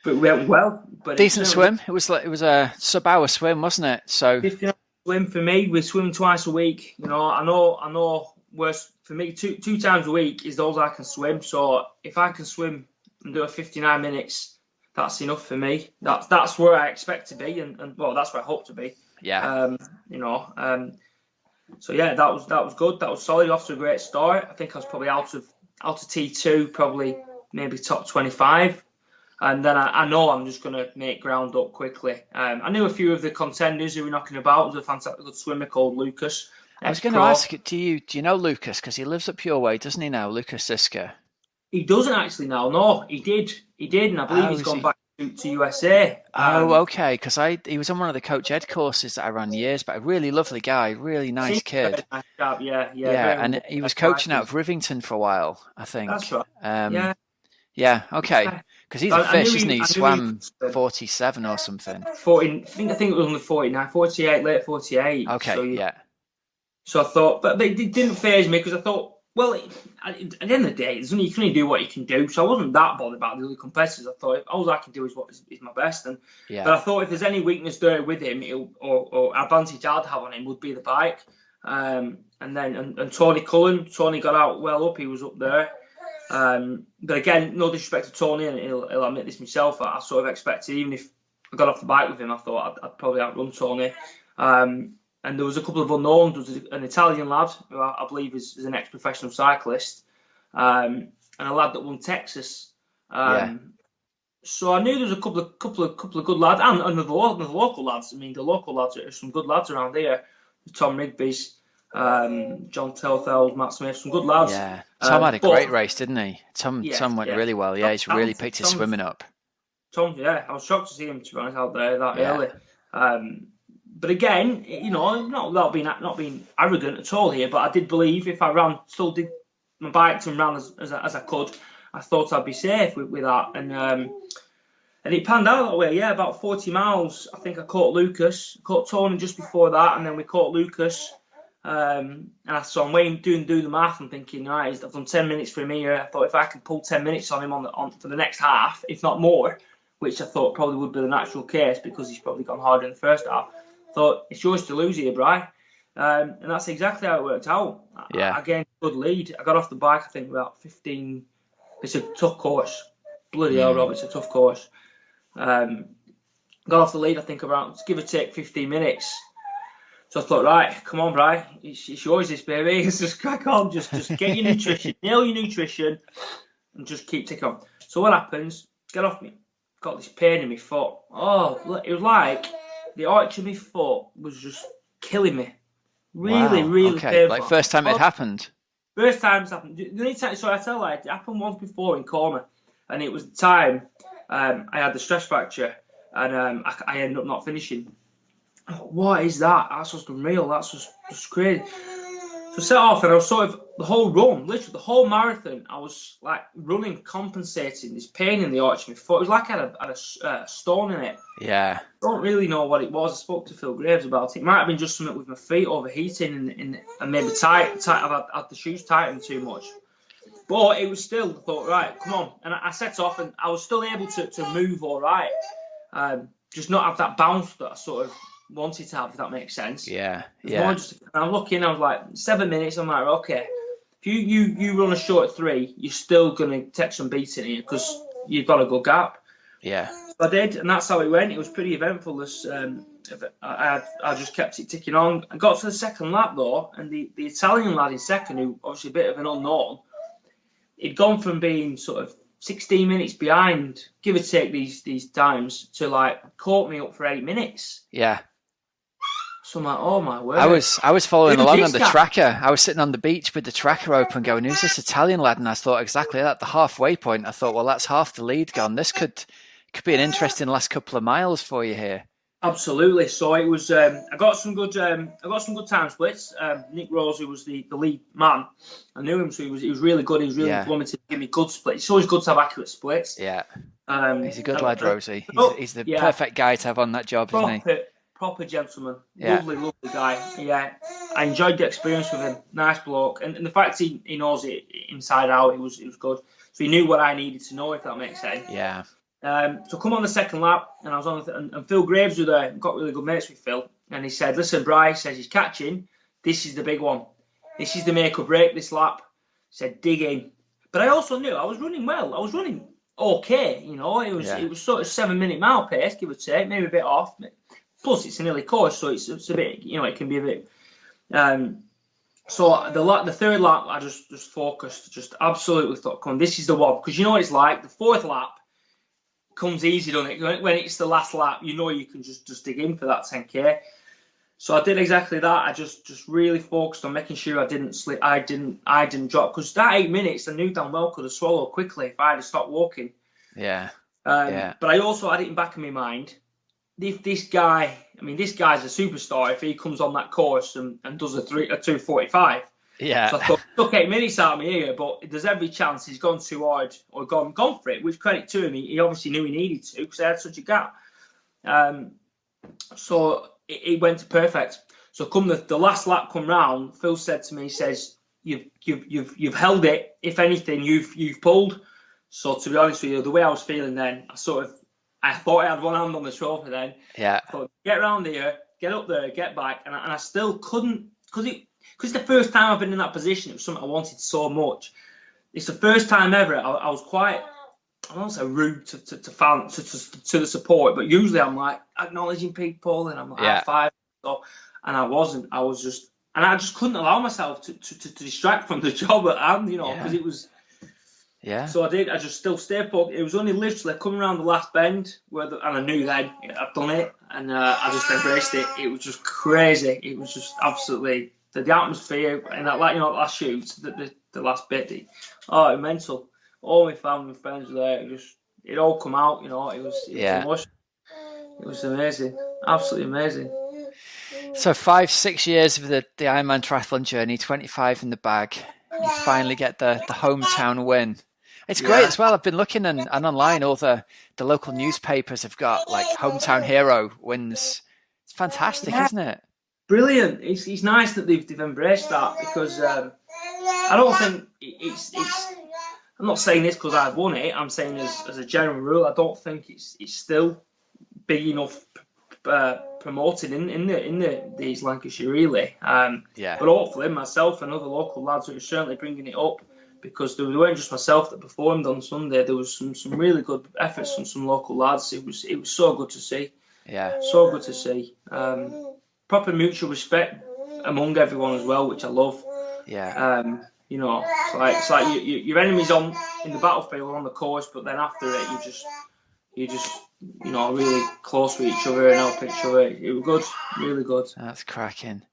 well. But decent swim. It was a sub-hour swim, wasn't it? So 15 swim for me. We swim twice a week. I know. Worse for me, two times a week is those I can swim. So if I can swim and do a 59 minutes, that's enough for me. That's where I expect to be, and well, that's where I hope to be. Yeah. So yeah, that was good. That was solid. Off to a great start. I think I was probably out of T2, probably maybe top 25. And then I know I'm just going to make ground up quickly. I knew a few of the contenders who were knocking about. There's a fantastic good swimmer called Lucas. I was going to ask it to you. Do you know Lucas? Because he lives up your way, doesn't he now, Lucas Siska? He doesn't actually now. No, he did, and I believe he's gone back to USA. Okay, because he was on one of the Coach Ed courses that I ran years back. A really lovely guy, really nice kid. Nice job, yeah. And he was coaching out of Rivington for a while, I think. That's right. Yeah, okay. Because he's a fish, isn't he? He swam 47 or something. 40, I think it was only 49, 48, late 48. Okay, So I thought, but it didn't faze me because I thought, well, at the end of the day, you can only do what you can do. So I wasn't that bothered about the other competitors. I thought all I can do is what is my best. But I thought if there's any weakness there with him, or advantage I'd have on him would be the bike. And Tony Cullen, Tony got out well up. He was up there. But again, no disrespect to Tony, and he'll admit this himself. I sort of expected, even if I got off the bike with him, I thought I'd probably outrun Tony. And there was a couple of unknowns. There was an Italian lad who I believe is an ex-professional cyclist, and a lad that won Texas. So I knew there was a couple of good lads, and the local lads. I mean, the local lads are some good lads around here. Tom Rigby's, John Telfeld, Matt Smith, some good lads. Yeah, Tom had a great race, didn't he? Tom went really well. Yeah, he's really picked his swimming up. Tom, I was shocked to see him, to be honest, out there that early. But again, not being arrogant at all here, but I did believe if I still did my bike and ran as I could, I thought I'd be safe with that. And it panned out that way. Yeah, about 40 miles. I think I caught Tony just before that, and then we caught Lucas. And so I'm doing the math and thinking, right, I've done 10 minutes for him here. I thought if I could pull 10 minutes on him on for the next half, if not more, which I thought probably would be the natural case because he's probably gone harder in the first half. Thought it's yours to lose here, Bri. And that's exactly how it worked out. I gained a good lead. I got off the bike, I think, about 15. It's a tough course. Bloody hell, Rob, it's a tough course. Got off the lead, I think, around, give or take, 15 minutes. So I thought, right, come on, Bri. It's yours, this baby. Just crack on. Just get your nutrition, nail your nutrition, and just keep ticking on. So what happens? Get off me. Got this pain in my foot. Oh, it was like the arch of my foot was just killing me. Really painful. Like first time it happened? First time it's happened. The only time, so I tell you, it happened once before in Corner, and it was the time I had the stress fracture, and I ended up not finishing. I thought, what is that? That's just unreal. That's just crazy. So I set off, and I was sort of, the whole run, literally the whole marathon, I was like running, compensating this pain in the arch of my foot. It was like I had a stone in it. Yeah. I don't really know what it was. I spoke to Phil Graves about it. It might have been just something with my feet overheating and maybe tight. I've had the shoes tightened too much. But it was still, I thought, right, come on. And I set off, and I was still able to move all right. Just not have that bounce that I sort of wanted to have, if that makes sense. Yeah. I'm looking, I was like, 7 minutes, I'm like, okay, if you run a short 3, you're still going to take some beating here because you've got a good gap. Yeah. So I did, and that's how it went. It was pretty eventful. I just kept it ticking on. I got to the second lap, though, and the Italian lad in second, who obviously a bit of an unknown, he'd gone from being sort of 16 minutes behind, give or take these times, to like caught me up for 8 minutes. Yeah. So I'm like, oh my word. I was following along on the tracker. I was sitting on the beach with the tracker open going, who's this Italian lad? And I thought exactly that, the halfway point. I thought, well, that's half the lead gone. This could be an interesting last couple of miles for you here. Absolutely. So it was, I got some good time splits. Nick Rose, who was the lead man, I knew him, so he was really good. He was really wanted to give me good splits. It's always good to have accurate splits. Yeah. He's a good lad, Rosie. He's the yeah. perfect guy to have on that job, isn't he? Proper gentleman. Yeah. Lovely guy. Yeah. I enjoyed the experience with him. Nice bloke. And the fact he knows it inside out, it was good. So he knew what I needed to know, if that makes sense. Yeah. So come on the second lap, and I was on, and Phil Graves was there. Got really good mates with Phil, and he said, "Listen, Bryce says he's catching. This is the big one. This is the make or break this lap." He said, "Dig in." But I also knew I was running well. I was running okay. It was sort of 7 minute mile pace, give or take, maybe a bit off. Plus, it's an hilly course, so it's a bit, it can be a bit. So the third lap, I just focused, just absolutely thought, "Come on, this is the one," because you know what it's like. The fourth lap comes easy, doesn't it? When it's the last lap, you can just dig in for that 10k. So I did exactly that. I just really focused on making sure I didn't slip, I didn't drop, because that 8 minutes I knew damn well could have swallowed quickly if I had stopped walking. Yeah. But I also had it in the back of my mind, if this guy, this guy's a superstar if he comes on that course and does a 2:45. Yeah. So I thought, took 8 minutes out of me here, but there's every chance he's gone too hard or gone for it, which credit to him, he obviously knew he needed to because I had such a gap. So it went to perfect. So come the last lap come round, Phil said to me, he says, you've held it. If anything, you've pulled. So to be honest with you, the way I was feeling then, I thought I had one hand on the trophy then. Yeah. I thought, get round here, get up there, get back, and I still couldn't because it's the first time I've been in that position. It was something I wanted so much. It's the first time ever. I was quite, I don't say rude to fans, to the support, but usually I'm like acknowledging people and I'm like high five. And I wasn't. I was just, and I just couldn't allow myself to distract from the job at hand, because it was. Yeah. So I did. I just still stayed focused. It was only literally coming around the last bend and I knew then I'd done it, and I just embraced it. It was just crazy. It was just absolutely the atmosphere and that, last shoot, the last bit. Mental. All my family and friends were there. It all come out. It was emotional. It was amazing. Absolutely amazing. So 5-6 years of the Ironman triathlon journey, 25 in the bag. You finally get the hometown win. It's great as well. I've been looking and online, all the local newspapers have got like hometown hero wins. It's fantastic, isn't it? Brilliant. It's nice that they've embraced that because I don't think it's. I'm not saying this because I've won it. I'm saying as a general rule, I don't think it's still big enough promoted in the East Lancashire really. But hopefully myself and other local lads are certainly bringing it up, because there weren't just myself that performed on Sunday. There was some really good efforts from some local lads. It was so good to see. Yeah. So good to see. Proper mutual respect among everyone as well, which I love. Yeah. It's like your enemies in the battlefield on the course, but then after it, you just really close with each other and help each other. It was good, really good. That's cracking.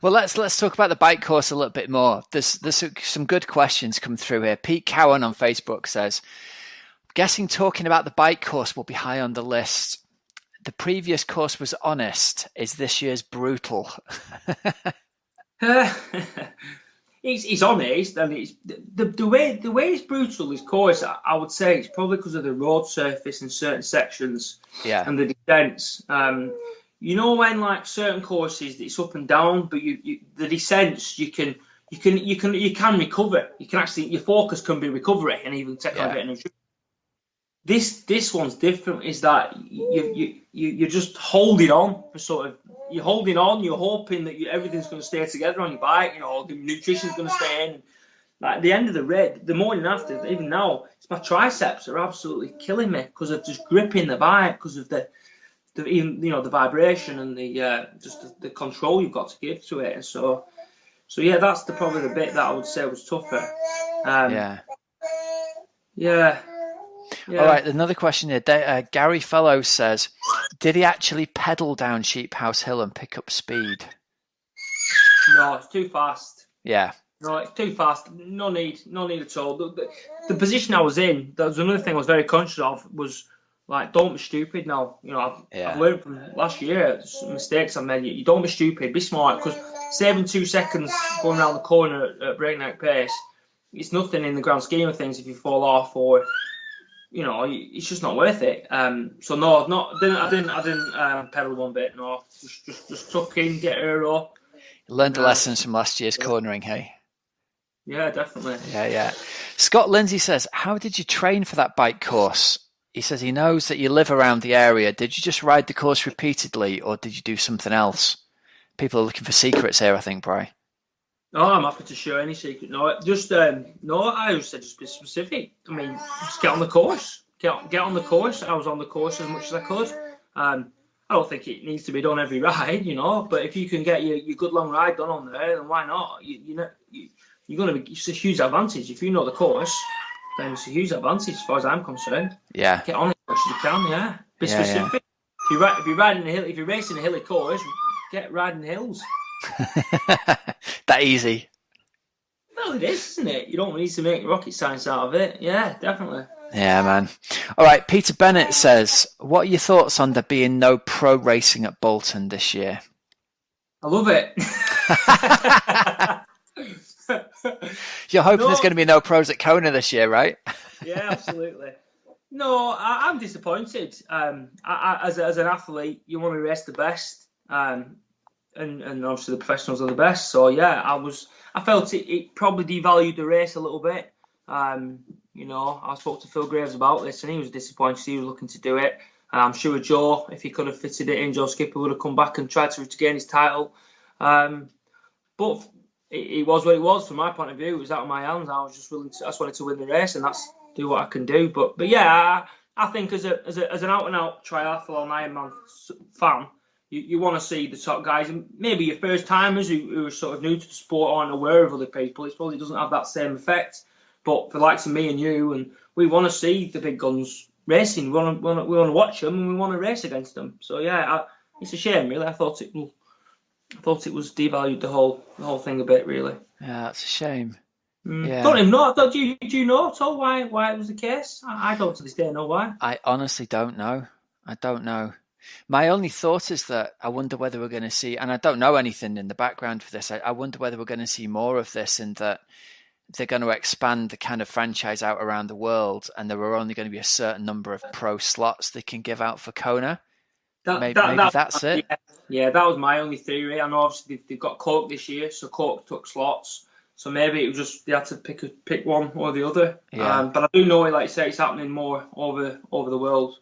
Well, let's talk about the bike course a little bit more. There's some good questions come through here. Pete Cowan on Facebook says, guessing talking about the bike course will be high on the list. The previous course was honest. Is this year's brutal? It's honest, and it's the way it's brutal. This course, I would say, it's probably because of the road surface in certain sections, and the descents. When like certain courses it's up and down, but the descents you can recover. You can actually, your focus can be recovery and even take on a bit of nutrition. This one's different. Is that you're just holding on for you're holding on. You're hoping that everything's going to stay together on your bike. The nutrition's going to stay in. Like at the end of the morning after, even now, my triceps are absolutely killing me because of just gripping the bike, because of the vibration and the control you've got to give to it. And so that's probably the bit that I would say was tougher. All right, another question here. Gary Fellows says, did he actually pedal down Sheep House Hill and pick up speed? No, it's too fast. Yeah. No, it's too fast. No need at all. The position I was in, that was another thing I was very conscious of, was like, don't be stupid now. I've learned from last year, some mistakes I made. You don't be stupid, be smart, because saving 2 seconds going around the corner at breakneck pace, it's nothing in the grand scheme of things if you fall off or... it's just not worth it. So no, I didn't pedal one bit. No, just tuck in, get her up. Learned the lessons from last year's cornering, hey? Yeah, definitely. Yeah. Scott Lindsay says, how did you train for that bike course? He says he knows that you live around the area. Did you just ride the course repeatedly, or did you do something else? People are looking for secrets here, I think, Bri. No, I'm happy to share any secret. No, I just said just be specific. Just get on the course. Get on the course. I was on the course as much as I could. I don't think it needs to be done every ride, but if you can get your good long ride done on there, then why not? You're going to be. It's a huge advantage if you know the course. Then it's a huge advantage as far as I'm concerned. Yeah. Get on it as much as you can. Yeah. Be specific. Yeah. If you're riding a hill, if you're racing a hilly course, get riding hills. That easy. Well, Well, it is, isn't it? You don't need to make rocket science out of it. Yeah, definitely. Yeah, man. All right, Peter Bennett says, what are your thoughts on there being no pro racing at Bolton this year? I love it. You're hoping there's going to be no pros at Kona this year, right? Yeah, absolutely. No, I'm disappointed. As an athlete, you want to race the best, and obviously the professionals are the best. So yeah, I felt it probably devalued the race a little bit. I spoke to Phil Graves about this, and he was disappointed. He was looking to do it. I'm sure Joe, if he could have fitted it in, Joe Skipper would have come back and tried to regain his title. But it was what it was from my point of view. It was out of my hands. I was just I just wanted to win the race, and that's do what I can do. But yeah, I think as an out and out triathlon Ironman fan, you want to see the top guys, and maybe your first timers who are sort of new to the sport aren't aware of other people. It probably doesn't have that same effect. But for the likes of me and you, and we want to see the big guns racing. We want to watch them, and we want to race against them. So yeah, it's a shame, really. I thought it was devalued the whole thing a bit, really. Yeah, that's a shame. Yeah. Don't even know. Do you know at all why it was the case? I don't to this day know why. I honestly don't know. I don't know. My only thought is that I wonder whether we're going to see, and I don't know anything in the background for this, I wonder whether we're going to see more of this, in that they're going to expand the kind of franchise out around the world, and there are only going to be a certain number of pro slots they can give out for Kona. Maybe that's it. Yeah, that was my only theory. I know obviously they've got Cork this year, so Cork took slots. So maybe it was just they had to pick one or the other. Yeah. But I do know, like you say, it's happening more over the world.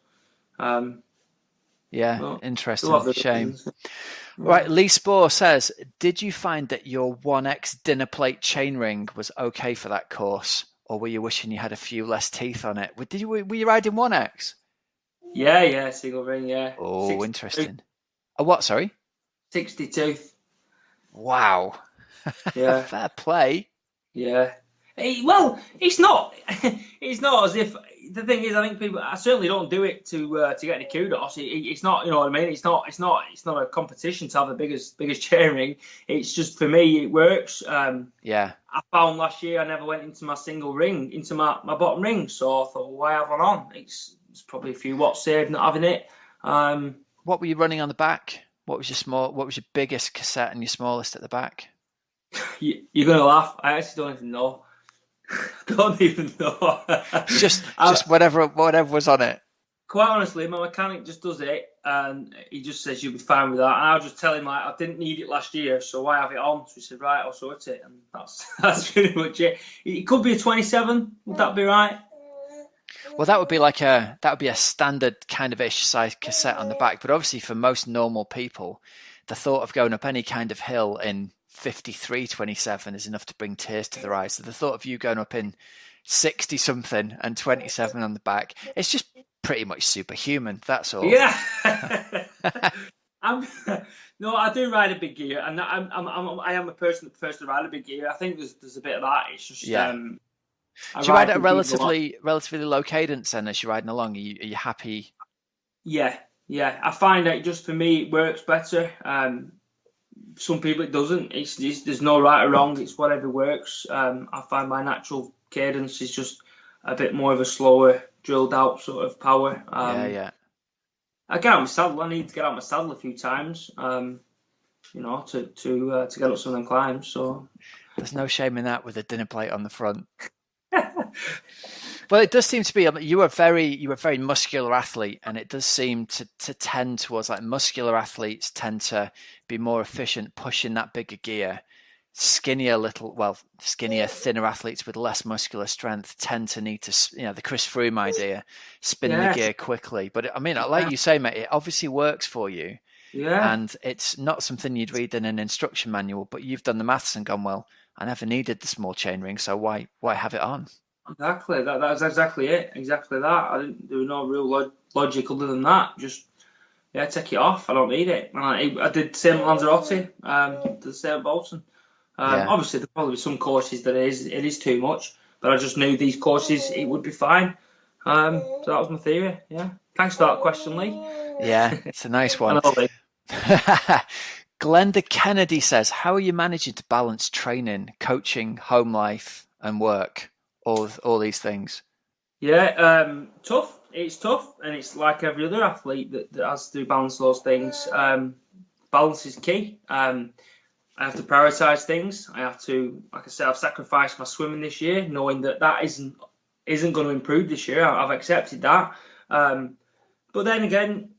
Interesting. Shame. Right, Lee Spohr says, did you find that your 1X dinner plate chainring was okay for that course, or were you wishing you had a few less teeth on it? Were you riding 1X? Yeah, single ring, yeah. Oh, 62. Interesting. A what, sorry? 62. Wow. Yeah. Fair play. Yeah. It's not as if, the thing is, I think I certainly don't do it to get any kudos. It's not, you know what I mean? It's not a competition to have the biggest chainring. It's just, for me, it works. Yeah. I found last year I never went into my single ring, into my bottom ring. So I thought, well, why have one on? It's probably a few watts saved not having it. What were you running on the back? What was your biggest cassette and your smallest at the back? You're going to laugh. I actually don't even know. Don't even know. just whatever was on it. Quite honestly, my mechanic just does it, and he just says you'll be fine with that. And I'll just tell him, like, I didn't need it last year, so why have it on? So he said, right, I'll sort it, and that's pretty much it. It could be a 27. Would that be right? Well, that would be a standard kind of ish size cassette on the back. But obviously, for most normal people, the thought of going up any kind of hill in 53.27 is enough to bring tears to their eyes. So the thought of you going up in 60 something and 27 on the back, it's just pretty much superhuman. That's all. Yeah. No, I do ride a big gear, and I am a person that prefers to ride a big gear. I think there's a bit of that. It's just do you ride at a relatively low cadence then as you're riding along? Are you happy? Yeah. I find that just for me it works better. Some people it doesn't. There's no right or wrong. It's whatever works. I find my natural cadence is just a bit more of a slower, drilled out sort of power. Yeah. I get out my saddle. I need to get out my saddle a few times. To get up some of them climbs. So there's no shame in that with a dinner plate on the front. Well, it does seem to be. You are a very muscular athlete, and it does seem to tend towards, like, muscular athletes tend to be more efficient pushing that bigger gear. Thinner athletes with less muscular strength tend to need to, the Chris Froome idea, spin the gear quickly. But I mean, like you say, mate, it obviously works for you. Yeah. And it's not something you'd read in an instruction manual, but you've done the maths and gone, well, I never needed the small chainring, so why have it on? Exactly. That's exactly it. Exactly that. There was no real logic other than that. Just, take it off. I don't need it. And I did the same at Lanzarote, the same at Bolton. Obviously, there'll probably be some courses that it is too much, but I just knew these courses it would be fine. So that was my theory. Yeah. Thanks for that question, Lee. Yeah, it's a nice one. Glenda Kennedy says, how are you managing to balance training, coaching, home life and work? All these things. Yeah, tough. It's tough, and it's like every other athlete that has to balance those things. Balance is key. I have to prioritise things. I have to, like I said, I've sacrificed my swimming this year, knowing that isn't going to improve this year. I've accepted that. But then again,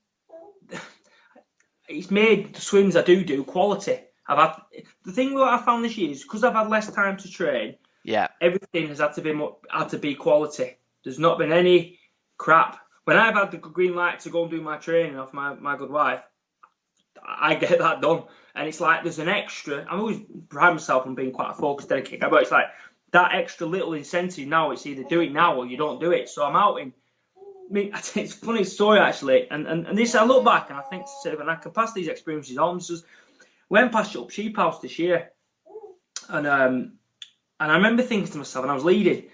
it's made the swims I do quality. The thing what I found this year is because I've had less time to train. Yeah, everything has had to be quality. There's not been any crap. When I've had the green light to go and do my training off my good wife, I get that done. And it's like there's an extra. I always pride myself on being quite a focused, dedicated guy, but it's like that extra little incentive now. It's either do it now or you don't do it. So I'm out in. I mean, it's a funny story actually, and this I look back and I think when I can pass these experiences on. So went past Up Sheep House this year, and I remember thinking to myself, and I was leading,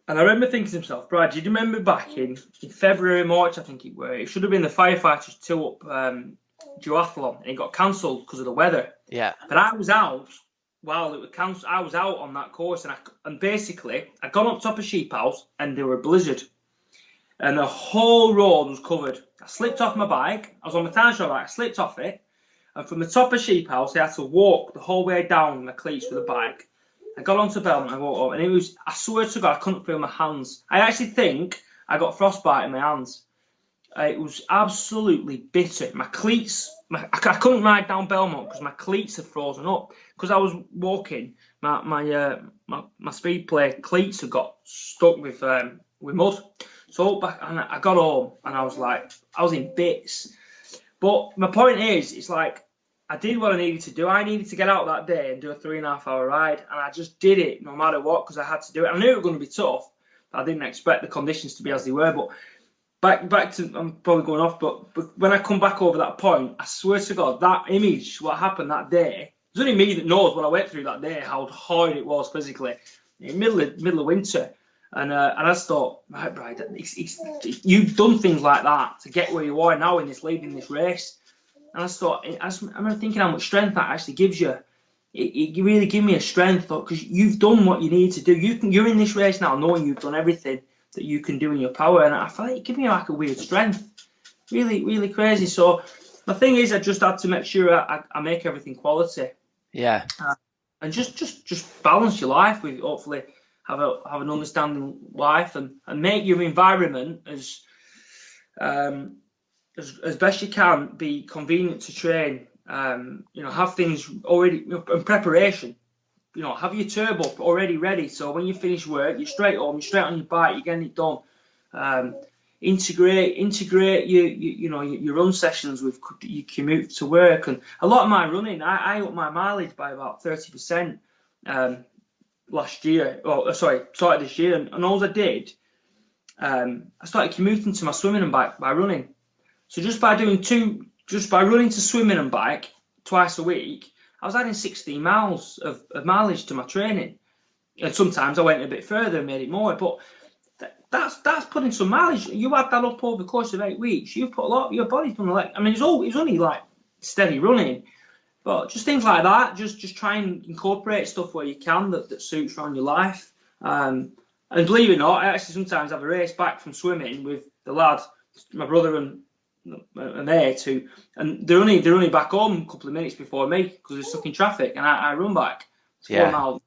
and I remember thinking to myself, Brad, do you remember back in February, March, I think it should have been the Firefighters 2 Up duathlon, and it got cancelled because of the weather. Yeah. But I was out while it was cancelled. I was out on that course, and basically, I'd gone up top of Sheep House, and there were a blizzard, and the whole road was covered. I slipped off my bike. I was on my time trial bike. I slipped off it, and from the top of Sheep House, I had to walk the whole way down my cleats with the bike. I got onto Belmont, I walked up, and it was, I swear to God, I couldn't feel my hands. I actually think I got frostbite in my hands. It was absolutely bitter. My cleats, I couldn't ride down Belmont because my cleats had frozen up. Because I was walking, my speed play cleats had got stuck with mud. So back, and I got home, and I was in bits. But my point is, it's like, I did what I needed to do. I needed to get out that day and do a 3.5 hour ride, and I just did it no matter what because I had to do it. I knew it was going to be tough. I didn't expect the conditions to be as they were. But back to, I'm probably going off, but when I come back over that point, I swear to God, that image, what happened that day, there's only me that knows what I went through that day, how hard it was physically, in middle of winter. And I just thought, right, Brad, you've done things like that to get where you are now in this race. And I just thought, I remember thinking how much strength that actually gives you. It really gave me a strength, because you've done what you need to do. You're in this race now knowing you've done everything that you can do in your power. And I felt like it gave me like a weird strength. Really, really crazy. So the thing is, I just had to make sure I make everything quality. Yeah. And just balance your life with, hopefully, have an understanding life and make your environment as best you can be convenient to train. Have things already in preparation. Have your turbo already ready, so when you finish work, you're straight home, you're straight on your bike, you're getting it done. Integrate your run sessions with your commute to work. And a lot of my running, I upped my mileage by about 30% last year. Started this year, and all I did, I started commuting to my swimming and bike by running. So just by running to swimming and bike twice a week, I was adding 16 miles of mileage to my training. And sometimes I went a bit further and made it more. But that's putting some mileage. You add that up over the course of 8 weeks, you've put a lot. Your body's done like. I mean, it's only like steady running, but just things like that. Just try and incorporate stuff where you can that suits around your life. And believe it or not, I actually sometimes have a race back from swimming with the lad, my brother and mate, and they're only back home a couple of minutes before me because they're stuck in traffic, and I run back. It's 4 miles.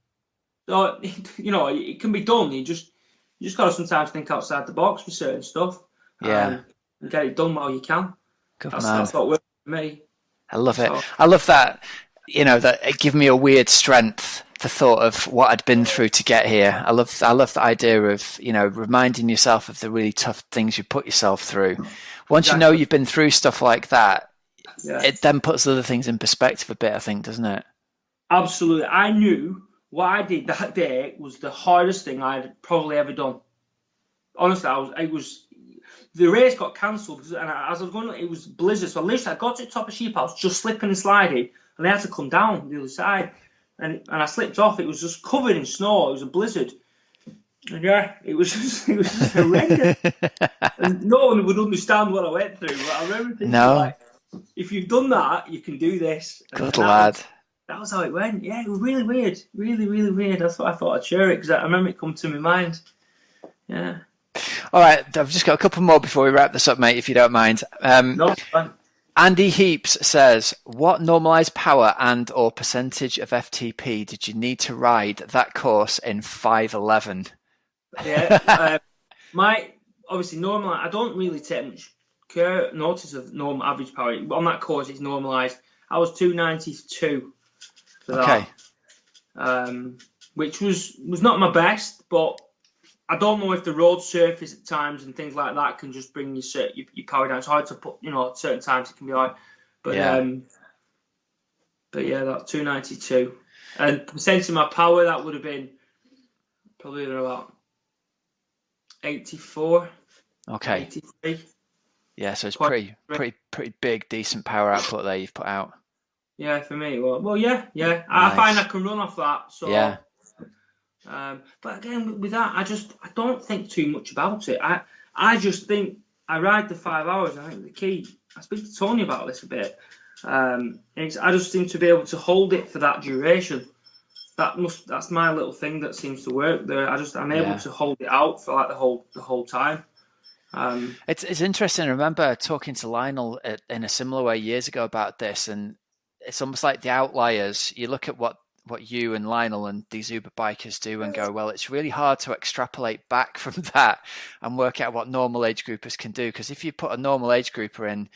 So it can be done. You just got to sometimes think outside the box for certain stuff. And get it done while you can. That's what works for me. I love it. I love that. That it gave me a weird strength. The thought of what I'd been through to get here. I love the idea of reminding yourself of the really tough things you put yourself through. Once you know you've been through stuff like that, it then puts other things in perspective a bit, I think, doesn't it? Absolutely. I knew what I did that day was the hardest thing I'd probably ever done. Honestly, the race got cancelled, and as I was going, it was blizzard. So literally, I got to the top of Sheep House, just slipping and sliding, and I had to come down the other side. And I slipped off. It was just covered in snow. It was a blizzard. And it was just horrendous. And no one would understand what I went through. But I remember thinking, if you've done that, you can do this. Good lad. That was how it went. Yeah, it was really weird. Really, really weird. That's what I thought I'd share it because I remember it come to my mind. Yeah. All right, I've just got a couple more before we wrap this up, mate, if you don't mind. No, it's fine. Andy Heaps says, what normalised power and or percentage of FTP did you need to ride that course in 5:11? Yeah, obviously normal. I don't really take much notice of normal average power. On that course, it's normalised. I was 292 for that, which was not my best, but I don't know if the road surface at times and things like that can just bring your power down. It's hard to put, at certain times it can be hard. But yeah, that's 292. And percentage of my power, that would have been probably about 84. Okay. 83. Yeah, so it's pretty big, decent power output there you've put out. Yeah, for me. Well, yeah. Nice. I find I can run off that. So yeah. But again, with that, I don't think too much about it. I just think I ride the 5 hours. I think the key. I speak to Tony about this a bit. I just seem to be able to hold it for that duration. That's my little thing that seems to work there. I'm able to hold it out for like the whole time. It's interesting. I remember talking to Lionel in a similar way years ago about this, and it's almost like the outliers. You look at what you and Lionel and these Uber bikers do and go, well, it's really hard to extrapolate back from that and work out what normal age groupers can do. Because if you put a normal age grouper in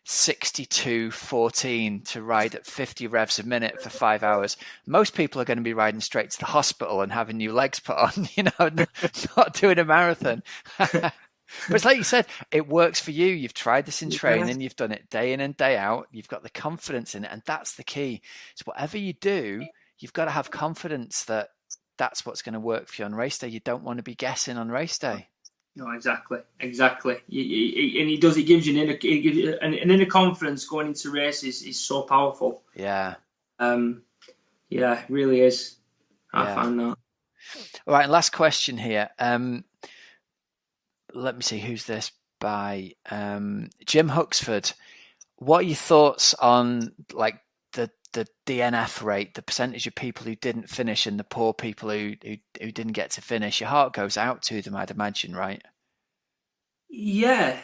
62.14 to ride at 50 revs a minute for 5 hours, most people are going to be riding straight to the hospital and having new legs put on, not doing a marathon. But it's like you said, it works for you. You've tried this in training. You've done it day in and day out. You've got the confidence in it. And that's the key. So whatever you do, you've got to have confidence that that's what's going to work for you on race day. You don't want to be guessing on race day. No, exactly. And it gives you an inner confidence going into races is so powerful. Yeah. Yeah, it really is. I find that. All right, last question here. Let me see, who's this by? Jim Huxford. What are your thoughts on like the DNF rate, the percentage of people who didn't finish and the poor people who didn't get to finish? Your heart goes out to them, I'd imagine, right? Yeah.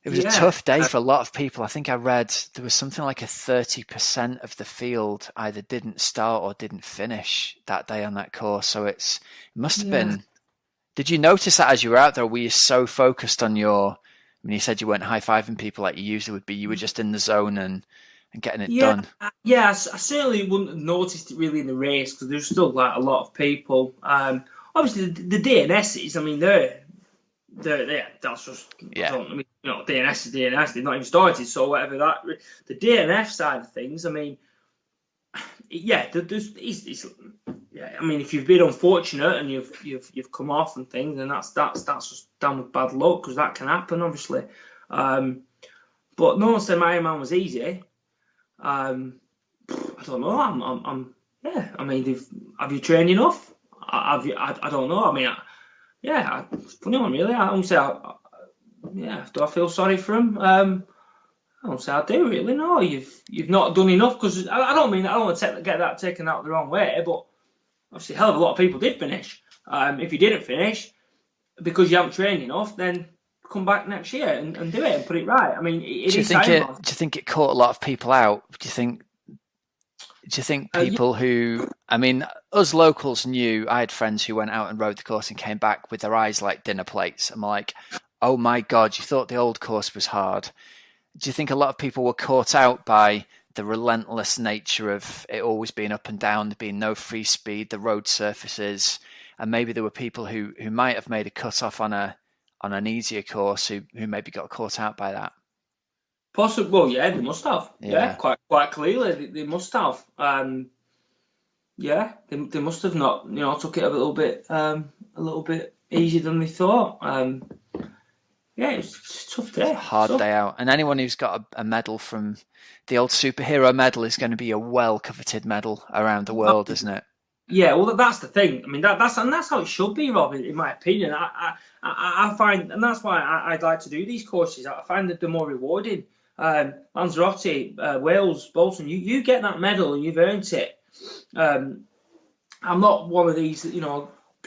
It was a tough day for a lot of people. I think I read there was something like a 30% of the field either didn't start or didn't finish that day on that course. So it must have been. Did you notice that as you were out there? Were you so focused on you said you weren't high-fiving people like you usually would be. You were just in the zone and getting it done. Yeah, I certainly wouldn't have noticed it really in the race because there's still like a lot of people. Obviously, the DNSs, that's just, DNS is DNS. They've not even started, so whatever that. The DNF side of things, if you've been unfortunate and you've come off and things, then that's just damn bad luck because that can happen, obviously. But no one said my Ironman was easy. I don't know. Have you trained enough? I don't know. It's a funny one, really. I don't say. Do I feel sorry for him? I don't say I do, really. No, you've not done enough because I don't want to get that taken out the wrong way, but obviously a hell of a lot of people did finish. If you didn't finish because you haven't trained enough, then come back next year and do it and put it right. Do you think it caught a lot of people out? Do you think people who, us locals knew, I had friends who went out and rode the course and came back with their eyes like dinner plates. I'm like, oh my God, you thought the old course was hard. Do you think a lot of people were caught out by the relentless nature of it always being up and down, there being no free speed, the road surfaces, and maybe there were people who might have made a cut off on an easier course who maybe got caught out by that? Possibly. Well, yeah, they must have. Yeah, quite clearly they must have. They must have not, took it a little bit easier than they thought. It's a tough day. Hard day out. And anyone who's got a medal from the old superhero medal is going to be a well-coveted medal around the world, isn't it? Yeah, well, that's the thing. That's how it should be, Rob, in my opinion. I find, and that's why I'd like to do these courses. I find that they're more rewarding. Lanzarote, Wales, Bolton, you get that medal and you've earned it. I'm not one of these,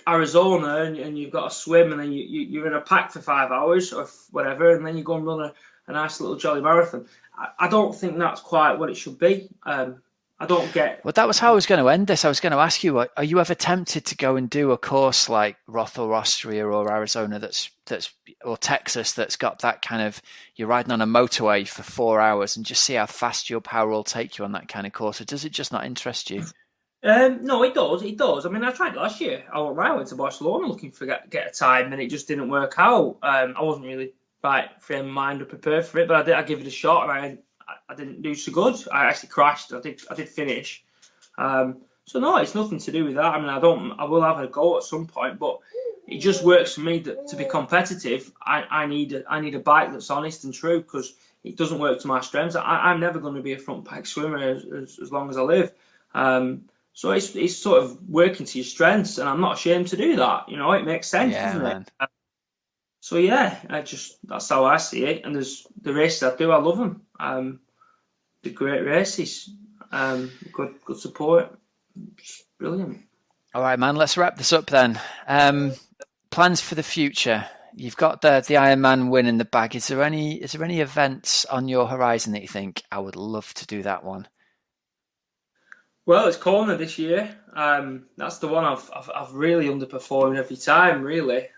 Arizona and you've got to swim and then you're in a pack for 5 hours or whatever, and then you go and run a nice little jolly marathon. I don't think that's quite what it should be. I don't get. Well, that was how I was going to end this. I was going to ask you, are you ever tempted to go and do a course like Roth or Austria or Arizona or Texas that's got that kind of, you're riding on a motorway for 4 hours and just see how fast your power will take you on that kind of course? Or does it just not interest you? No, it does. It does. I mean, I tried last year. I went to Barcelona looking for get a time, and it just didn't work out. I wasn't really right frame of mind or prepared for it, but I give it a shot, and I didn't do so good. I actually crashed. I did finish. So no, it's nothing to do with that. I mean, I will have a go at some point, but it just works for me that to be competitive, I need a bike that's honest and true, because it doesn't work to my strengths. I'm never going to be a front pack swimmer as long as I live. So it's sort of working to your strengths, and I'm not ashamed to do that. It makes sense, doesn't it? So yeah, that's how I see it. And there's the races I do, I love them. They're great races. Good support. Just brilliant. All right, man. Let's wrap this up then. Plans for the future. You've got the Ironman win in the bag. Is there any events on your horizon that you think I would love to do that one? Well, it's Kona this year. That's the one I've really underperformed every time, really.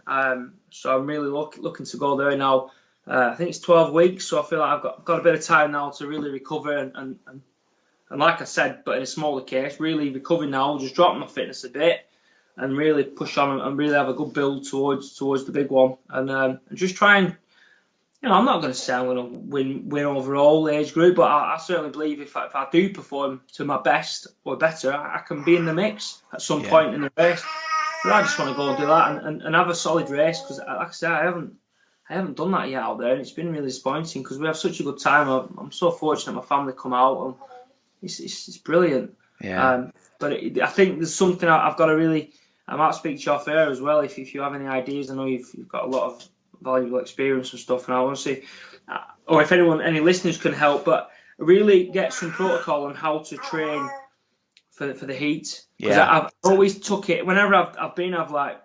So I'm really looking to go there now. I think it's 12 weeks, so I feel like I've got a bit of time now to really recover and like I said, but in a smaller case, really recover now, just drop my fitness a bit and really push on and really have a good build towards the big one, and just try and. I'm not going to say I'm going to win overall age group, but I certainly believe if I do perform to my best or better, I can be in the mix at some point in the race. But I just want to go and do that and have a solid race, because, like I said, I haven't done that yet out there, and it's been really disappointing because we have such a good time. I'm so fortunate my family come out, and it's brilliant. Yeah. But I think there's something I've got to really. I might speak to you off air as well if you have any ideas. I know you've got a lot of valuable experience and stuff, and I want to see, or if any listeners can help, but really get some protocol on how to train for the heat. Because I've always took it whenever I've like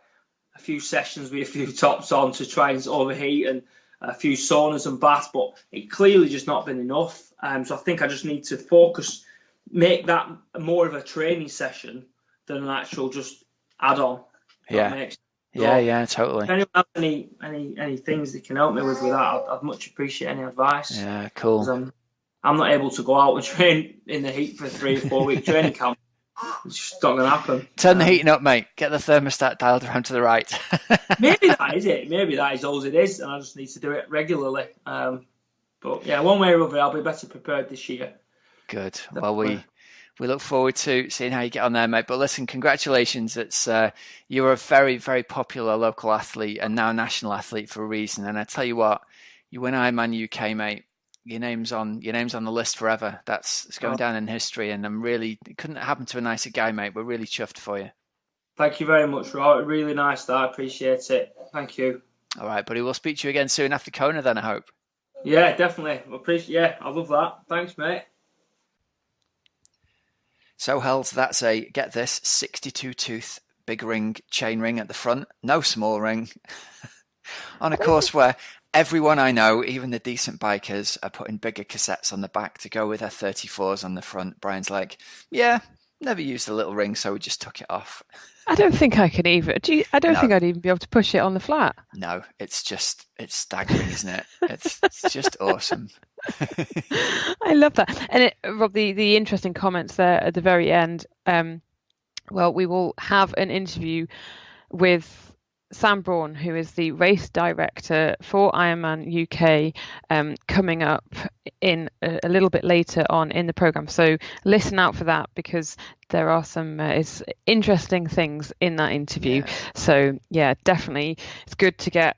a few sessions with a few tops on to try and overheat and a few saunas and baths, but it clearly just not been enough. So I think I just need to focus, make that more of a training session than an actual just add-on. Yeah, totally. If anyone has any things that can help me with that, I'd much appreciate any advice. Yeah, cool. I'm not able to go out and train in the heat for 3 or 4 week training camp. It's just not going to happen. Turn the heating up, mate. Get the thermostat dialed around to the right. Maybe that is it. Maybe that is all it is, and I just need to do it regularly. But yeah, one way or other, I'll be better prepared this year. Good. Well, we look forward to seeing how you get on there, mate. But listen, congratulations. It's you're a very, very popular local athlete and now national athlete for a reason. And I tell you what, you win Ironman UK, mate. Your name's on the list forever. It's going down in history, and it couldn't happen to a nicer guy, mate. We're really chuffed for you. Thank you very much, Rob. Really nice. I appreciate it. Thank you. All right, buddy. We'll speak to you again soon after Kona, then, I hope. Yeah, definitely. I love that. Thanks, mate. So, Hells, that's a, get this, 62-tooth big ring, chain ring at the front, no small ring, on a course where everyone I know, even the decent bikers, are putting bigger cassettes on the back to go with their 34s on the front. Brian's like, yeah, never used the little ring, so we just took it off. I don't think I could either. I don't think I'd even be able to push it on the flat. No, it's staggering, isn't it? It's just awesome. I love that. And Rob, the interesting comments there at the very end. Well, we will have an interview with Sam Brawn, who is the race director for Ironman UK, coming up in a little bit later on in the programme. So listen out for that, because there are some interesting things in that interview. Yeah. So yeah, definitely. It's good to get,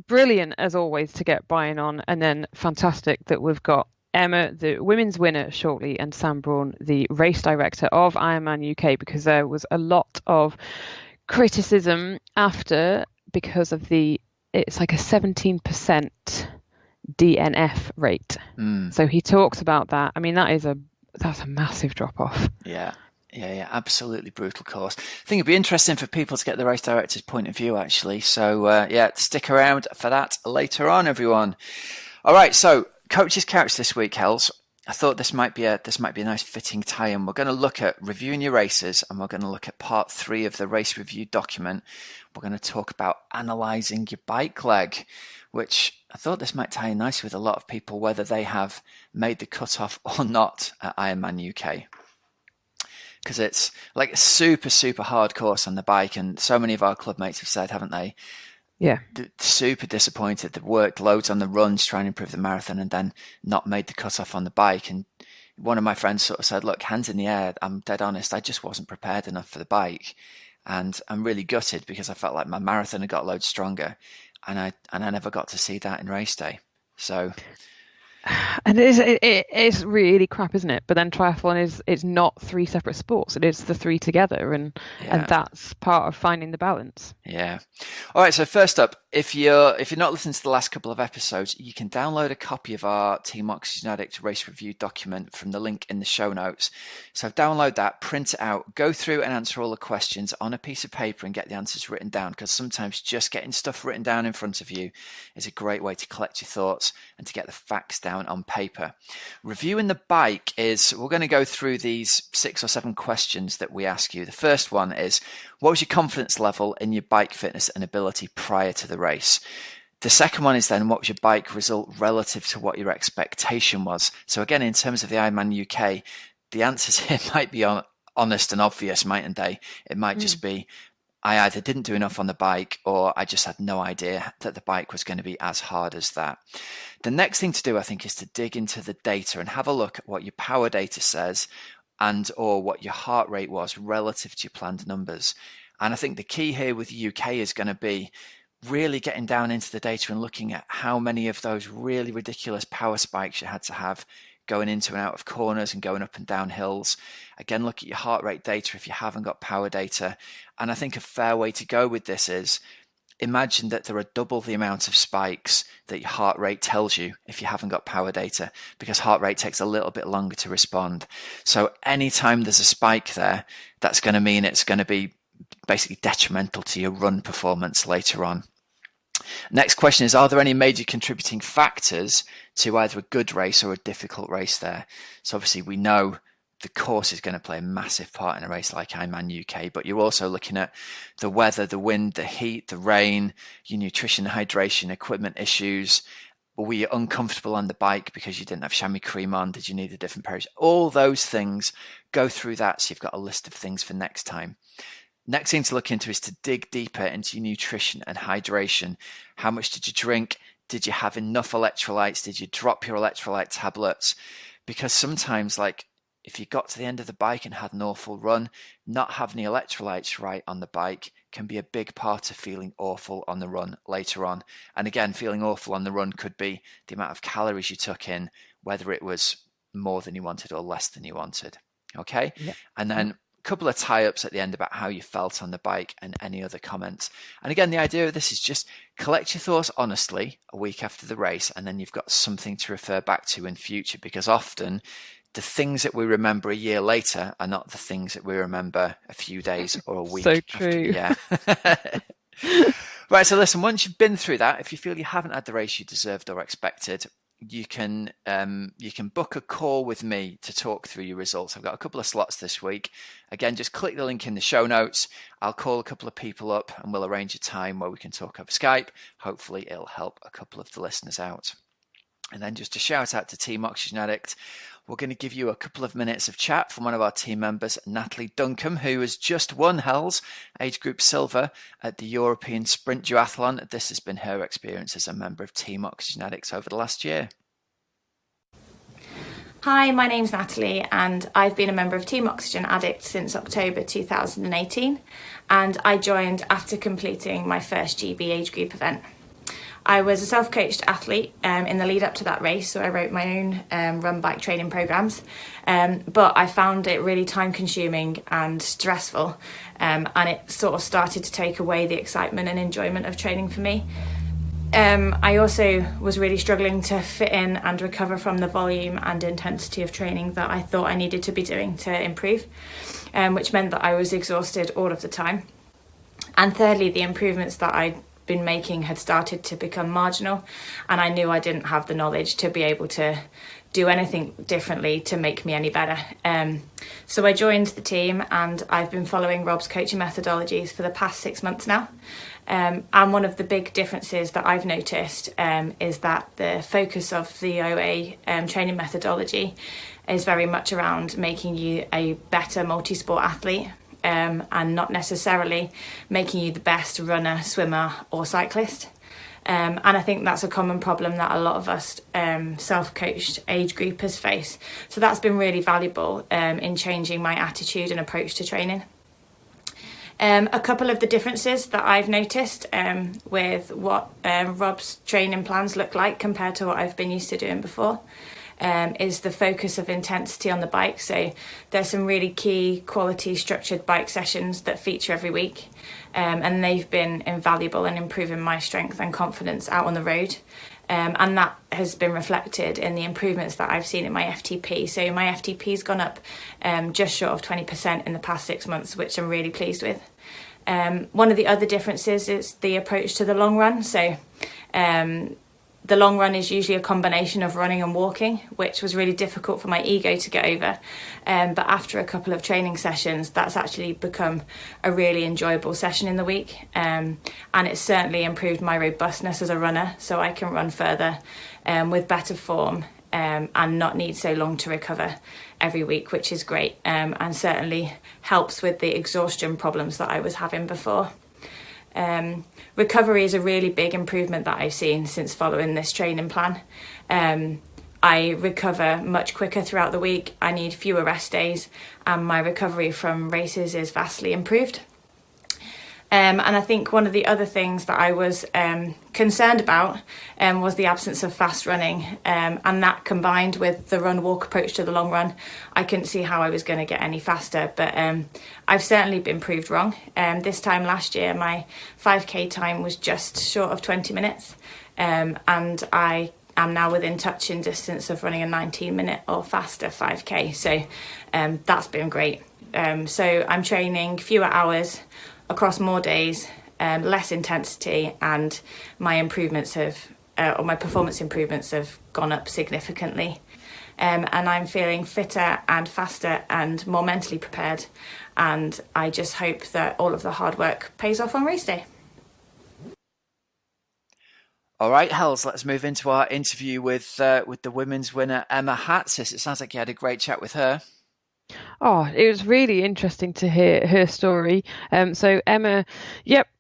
brilliant as always to get Brian on, and then fantastic that we've got Emma, the women's winner shortly, and Sam Brawn, the race director of Ironman UK, because there was a lot of criticism after, because of it's like a 17% DNF rate. So he talks about that. I mean, that's a massive drop off. Yeah, absolutely brutal course. I think it'd be interesting for people to get the race director's point of view, actually. So stick around for that later on, everyone. All right, so Coach's Couch this week, Hells. I thought this might be a nice fitting tie-in. We're going to look at reviewing your races, and we're going to look at part 3 of the race review document. We're going to talk about analysing your bike leg, which I thought this might tie in nicely with a lot of people, whether they have made the cut-off or not at Ironman UK. Because it's like a super, super hard course on the bike, and so many of our club mates have said, haven't they? Yeah. Super disappointed. They've worked loads on the runs trying to improve the marathon and then not made the cut-off on the bike. And one of my friends sort of said, look, hands in the air, I'm dead honest, I just wasn't prepared enough for the bike. And I'm really gutted because I felt like my marathon had got loads stronger, and I never got to see that in race day. So... And it is really crap, isn't it? But then triathlon it's not 3 separate sports. It is the 3 together, and that's part of finding the balance. Yeah. All right. So first up, if you're not listening to the last couple of episodes, you can download a copy of our Team Oxygenaddict race review document from the link in the show notes. So download that, print it out, go through and answer all the questions on a piece of paper and get the answers written down, because sometimes just getting stuff written down in front of you is a great way to collect your thoughts and to get the facts down on paper. Reviewing the bike is, we're going to go through these 6 or 7 questions that we ask you. The first one is, what was your confidence level in your bike fitness and ability prior to the race? The second one is then, what was your bike result relative to what your expectation was? So again, in terms of the Ironman UK, the answers here might be honest and obvious, mightn't they? It might just be, I either didn't do enough on the bike, or I just had no idea that the bike was going to be as hard as that. The next thing to do, I think, is to dig into the data and have a look at what your power data says or what your heart rate was relative to your planned numbers. And I think the key here with the UK is going to be really getting down into the data and looking at how many of those really ridiculous power spikes you had to have going into and out of corners and going up and down hills. Again, look at your heart rate data if you haven't got power data. And I think a fair way to go with this is, imagine that there are double the amount of spikes that your heart rate tells you if you haven't got power data, because heart rate takes a little bit longer to respond. So anytime there's a spike there, that's going to mean it's going to be basically detrimental to your run performance later on. Next question is, are there any major contributing factors to either a good race or a difficult race there? So obviously we know the course is going to play a massive part in a race like Ironman UK, but you're also looking at the weather, the wind, the heat, the rain, your nutrition, hydration, equipment issues. Were you uncomfortable on the bike because you didn't have chamois cream on? Did you need a different pair? All those things, go through that so you've got a list of things for next time. Next thing to look into is to dig deeper into your nutrition and hydration. How much did you drink? Did you have enough electrolytes? Did you drop your electrolyte tablets? Because sometimes, like, if you got to the end of the bike and had an awful run, not having the electrolytes right on the bike can be a big part of feeling awful on the run later on. And again, feeling awful on the run could be the amount of calories you took in, whether it was more than you wanted or less than you wanted. Okay? Yeah. And then a couple of tie-ups at the end about how you felt on the bike and any other comments. And again, the idea of this is just collect your thoughts honestly a week after the race, and then you've got something to refer back to in future, because often the things that we remember a year later are not the things that we remember a few days or a week. So true. After. Yeah. Right. So listen, once you've been through that, if you feel you haven't had the race you deserved or expected, you can book a call with me to talk through your results. I've got a couple of slots this week. Again, just click the link in the show notes. I'll call a couple of people up and we'll arrange a time where we can talk over Skype. Hopefully it'll help a couple of the listeners out. And then just a shout out to Team Oxygenaddict. We're going to give you a couple of minutes of chat from one of our team members, Natalie Duncombe, who has just won Hells Age Group Silver at the European Sprint Duathlon. This has been her experience as a member of Team Oxygenaddict over the last year. Hi, my name's Natalie and I've been a member of Team Oxygenaddict since October 2018, and I joined after completing my first GB age group event. I was a self-coached athlete in the lead up to that race, so I wrote my own run bike training programs, but I found it really time consuming and stressful, and it sort of started to take away the excitement and enjoyment of training for me. I also was really struggling to fit in and recover from the volume and intensity of training that I thought I needed to be doing to improve, which meant that I was exhausted all of the time. And thirdly, the improvements that I'd been making had started to become marginal, and I knew I didn't have the knowledge to be able to do anything differently to make me any better. So I joined the team, and I've been following Rob's coaching methodologies for the past 6 months now. And one of the big differences that I've noticed is that the focus of the OA training methodology is very much around making you a better multi-sport athlete, and not necessarily making you the best runner, swimmer or cyclist. And I think that's a common problem that a lot of us self-coached age groupers face. So that's been really valuable in changing my attitude and approach to training. A couple of the differences that I've noticed with what Rob's training plans look like compared to what I've been used to doing before is the focus of intensity on the bike. So there's some really key quality structured bike sessions that feature every week, and they've been invaluable in improving my strength and confidence out on the road. And that has been reflected in the improvements that I've seen in my FTP. So my FTP's gone up just short of 20% in the past 6 months, which I'm really pleased with. One of the other differences is the approach to the long run. So the long run is usually a combination of running and walking, which was really difficult for my ego to get over. But after a couple of training sessions, that's actually become a really enjoyable session in the week. And it's certainly improved my robustness as a runner, so I can run further with better form and not need so long to recover every week, which is great, and certainly helps with the exhaustion problems that I was having before. Recovery is a really big improvement that I've seen since following this training plan. I recover much quicker throughout the week, I need fewer rest days, and my recovery from races is vastly improved. And I think one of the other things that I was concerned about was the absence of fast running, and that combined with the run-walk approach to the long run, I couldn't see how I was going to get any faster, but I've certainly been proved wrong. This time last year, my 5k time was just short of 20 minutes, and I am now within touching distance of running a 19-minute or faster 5k, so that's been great. So I'm training fewer hours across more days, less intensity, and my performance improvements have gone up significantly. And I'm feeling fitter and faster and more mentally prepared. And I just hope that all of the hard work pays off on race day. All right, Hells, let's move into our interview with the women's winner, Emma Hatzis. It sounds like you had a great chat with her. Oh, it was really interesting to hear her story. So Emma,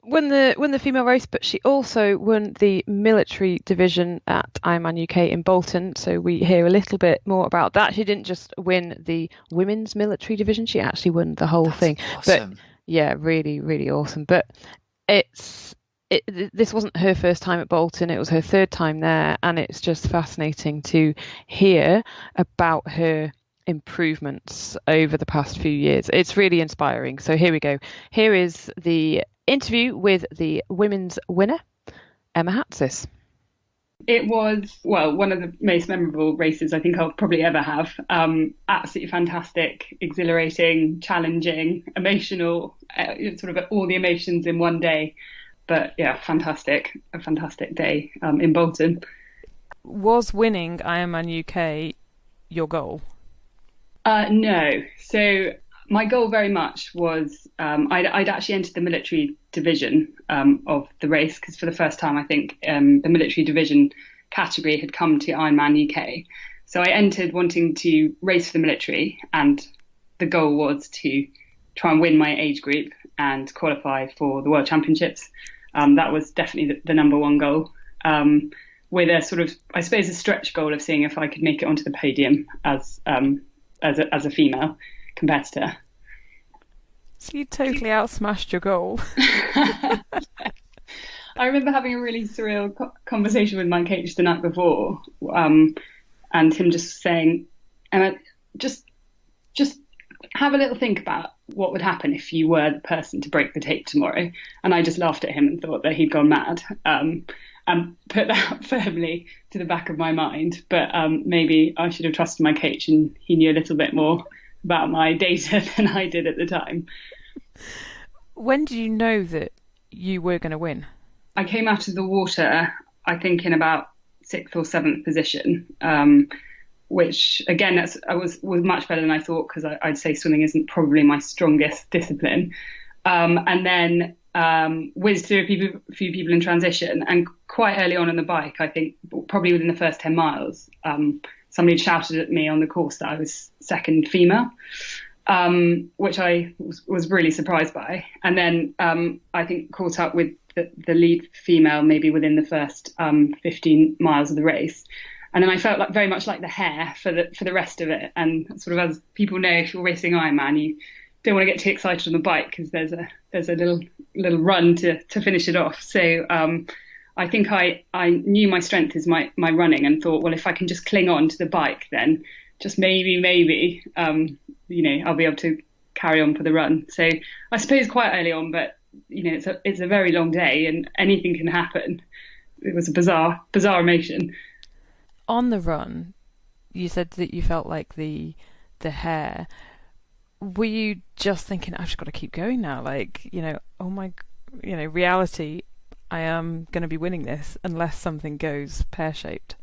won the female race, but she also won the military division at Ironman UK in Bolton. So we hear a little bit more about that. She didn't just win the women's military division; she actually won the whole thing. Awesome. But yeah, really, really awesome. But this wasn't her first time at Bolton; it was her third time there, and it's just fascinating to hear about her improvements over the past few years. It's really inspiring. So here we go. Here is the interview with the women's winner, Emma Hatzis. It was, one of the most memorable races I think I'll probably ever have. Absolutely fantastic, exhilarating, challenging, emotional, sort of all the emotions in one day. But yeah, fantastic. A fantastic day in Bolton. Was winning Ironman UK your goal? No. So my goal very much was I'd actually entered the military division of the race, because for the first time I think the military division category had come to Ironman UK. So I entered wanting to race for the military, and the goal was to try and win my age group and qualify for the World Championships. That was definitely the number one goal, with a sort of, I suppose, a stretch goal of seeing if I could make it onto the podium as a female competitor. So you totally outsmashed your goal. I remember having a really surreal conversation with my coach the night before, and him just saying, Emma, just have a little think about what would happen if you were the person to break the tape tomorrow. And I just laughed at him and thought that he'd gone mad. And and put that firmly to the back of my mind. But maybe I should have trusted my coach, and he knew a little bit more about my data than I did at the time. When did you know that you were going to win? I came out of the water, I think, in about 6th or 7th position, which again was much better than I thought, because I'd say swimming isn't probably my strongest discipline. And then whizzed through a few people in transition, and quite early on the bike, I think probably within the first 10 miles, somebody shouted at me on the course that I was second female, which I was really surprised by. And then I think caught up with the lead female maybe within the first 15 miles of the race. And then I felt very much like the hare for the rest of it. And sort of, as people know, if you're racing Ironman, you don't want to get too excited on the bike, because there's a little run to finish it off. So I think I knew my strength is my running, and thought, well, if I can just cling on to the bike, then just maybe I'll be able to carry on for the run. So I suppose quite early on, but it's a very long day and anything can happen. It was a bizarre emotion. On the run, you said that you felt like the hare. Were you just thinking, I've just got to keep going now? Reality, I am going to be winning this unless something goes pear-shaped.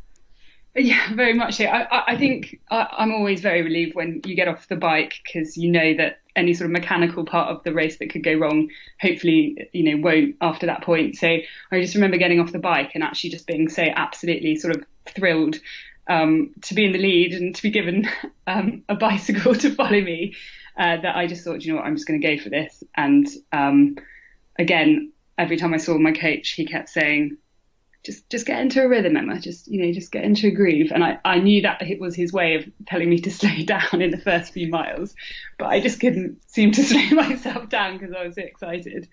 Yeah, very much so. I think I'm always very relieved when you get off the bike, because you know that any sort of mechanical part of the race that could go wrong, hopefully, won't after that point. So I just remember getting off the bike and actually just being so absolutely sort of thrilled to be in the lead and to be given a bicycle to follow me, that I just thought, I'm just going to go for this. And again, every time I saw my coach, he kept saying, just get into a rhythm, Emma, just get into a groove. And I knew that it was his way of telling me to slow down in the first few miles, but I just couldn't seem to slow myself down because I was so excited.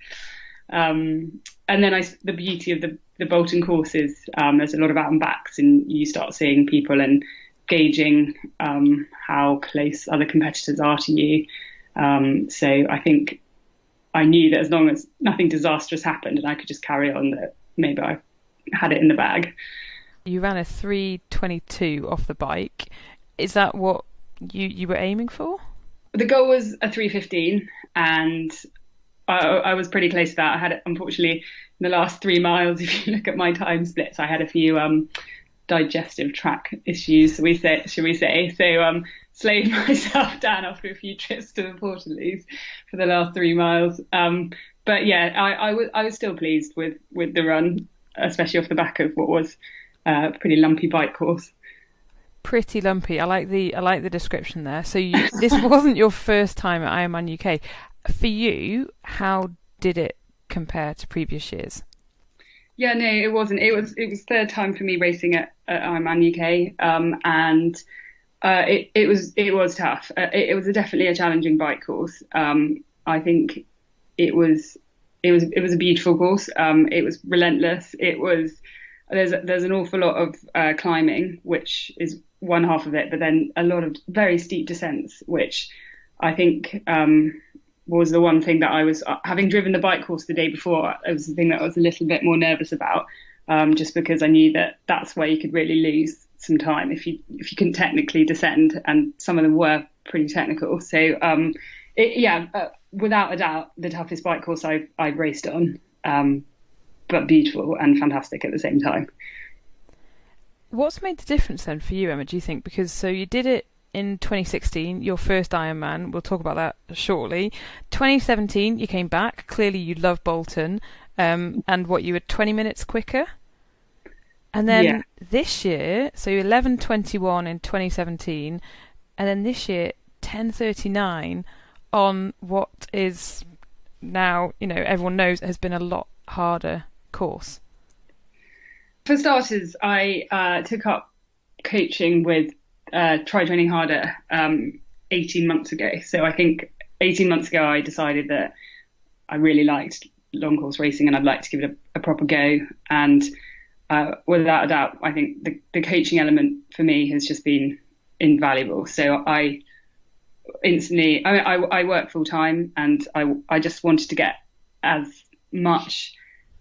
And then the beauty of the Bolton courses, there's a lot of out and backs, and you start seeing people and gauging how close other competitors are to you. So I think I knew that as long as nothing disastrous happened and I could just carry on, that maybe I had it in the bag. You ran a 3:22 off the bike. Is that what you were aiming for? The goal was a 3:15, and I was pretty close to that. I had it, unfortunately, in the last 3 miles, if you look at my time splits, I had a few digestive tract issues, should we say. So slowed myself down after a few trips to the Portaloos for the last 3 miles. But yeah, I was still pleased with the run, especially off the back of what was a pretty lumpy bike course. Pretty lumpy. I like the description there. So this wasn't your first time at Ironman UK. For you, how did it compare to previous years? Yeah, no, it wasn't. It was third time for me racing at Ironman UK, and it was tough. It was definitely a challenging bike course. I think it was a beautiful course. It was relentless. There's an awful lot of climbing, which is one half of it, but then a lot of very steep descents, which I think was the one thing that I was, having driven the bike course the day before, it was the thing that I was a little bit more nervous about, just because I knew that that's where you could really lose some time if you couldn't technically descend, and some of them were pretty technical. So without a doubt, the toughest bike course I've raced on, but beautiful and fantastic at the same time. What's made the difference then for you, Emma, do you think? Because so you did it in 2016, your first Ironman. We'll talk about that shortly. 2017, you came back. Clearly, you love Bolton, and you were 20 minutes quicker. And then this year, so 11:21 in 2017, and then this year 10:39 on what is now, everyone knows has been a lot harder course. For starters, I took up coaching with Try Training Harder 18 months ago. So I think 18 months ago I decided that I really liked long course racing and I'd like to give it a proper go. And without a doubt, I think the coaching element for me has just been invaluable. So I work full time, and I just wanted to get as much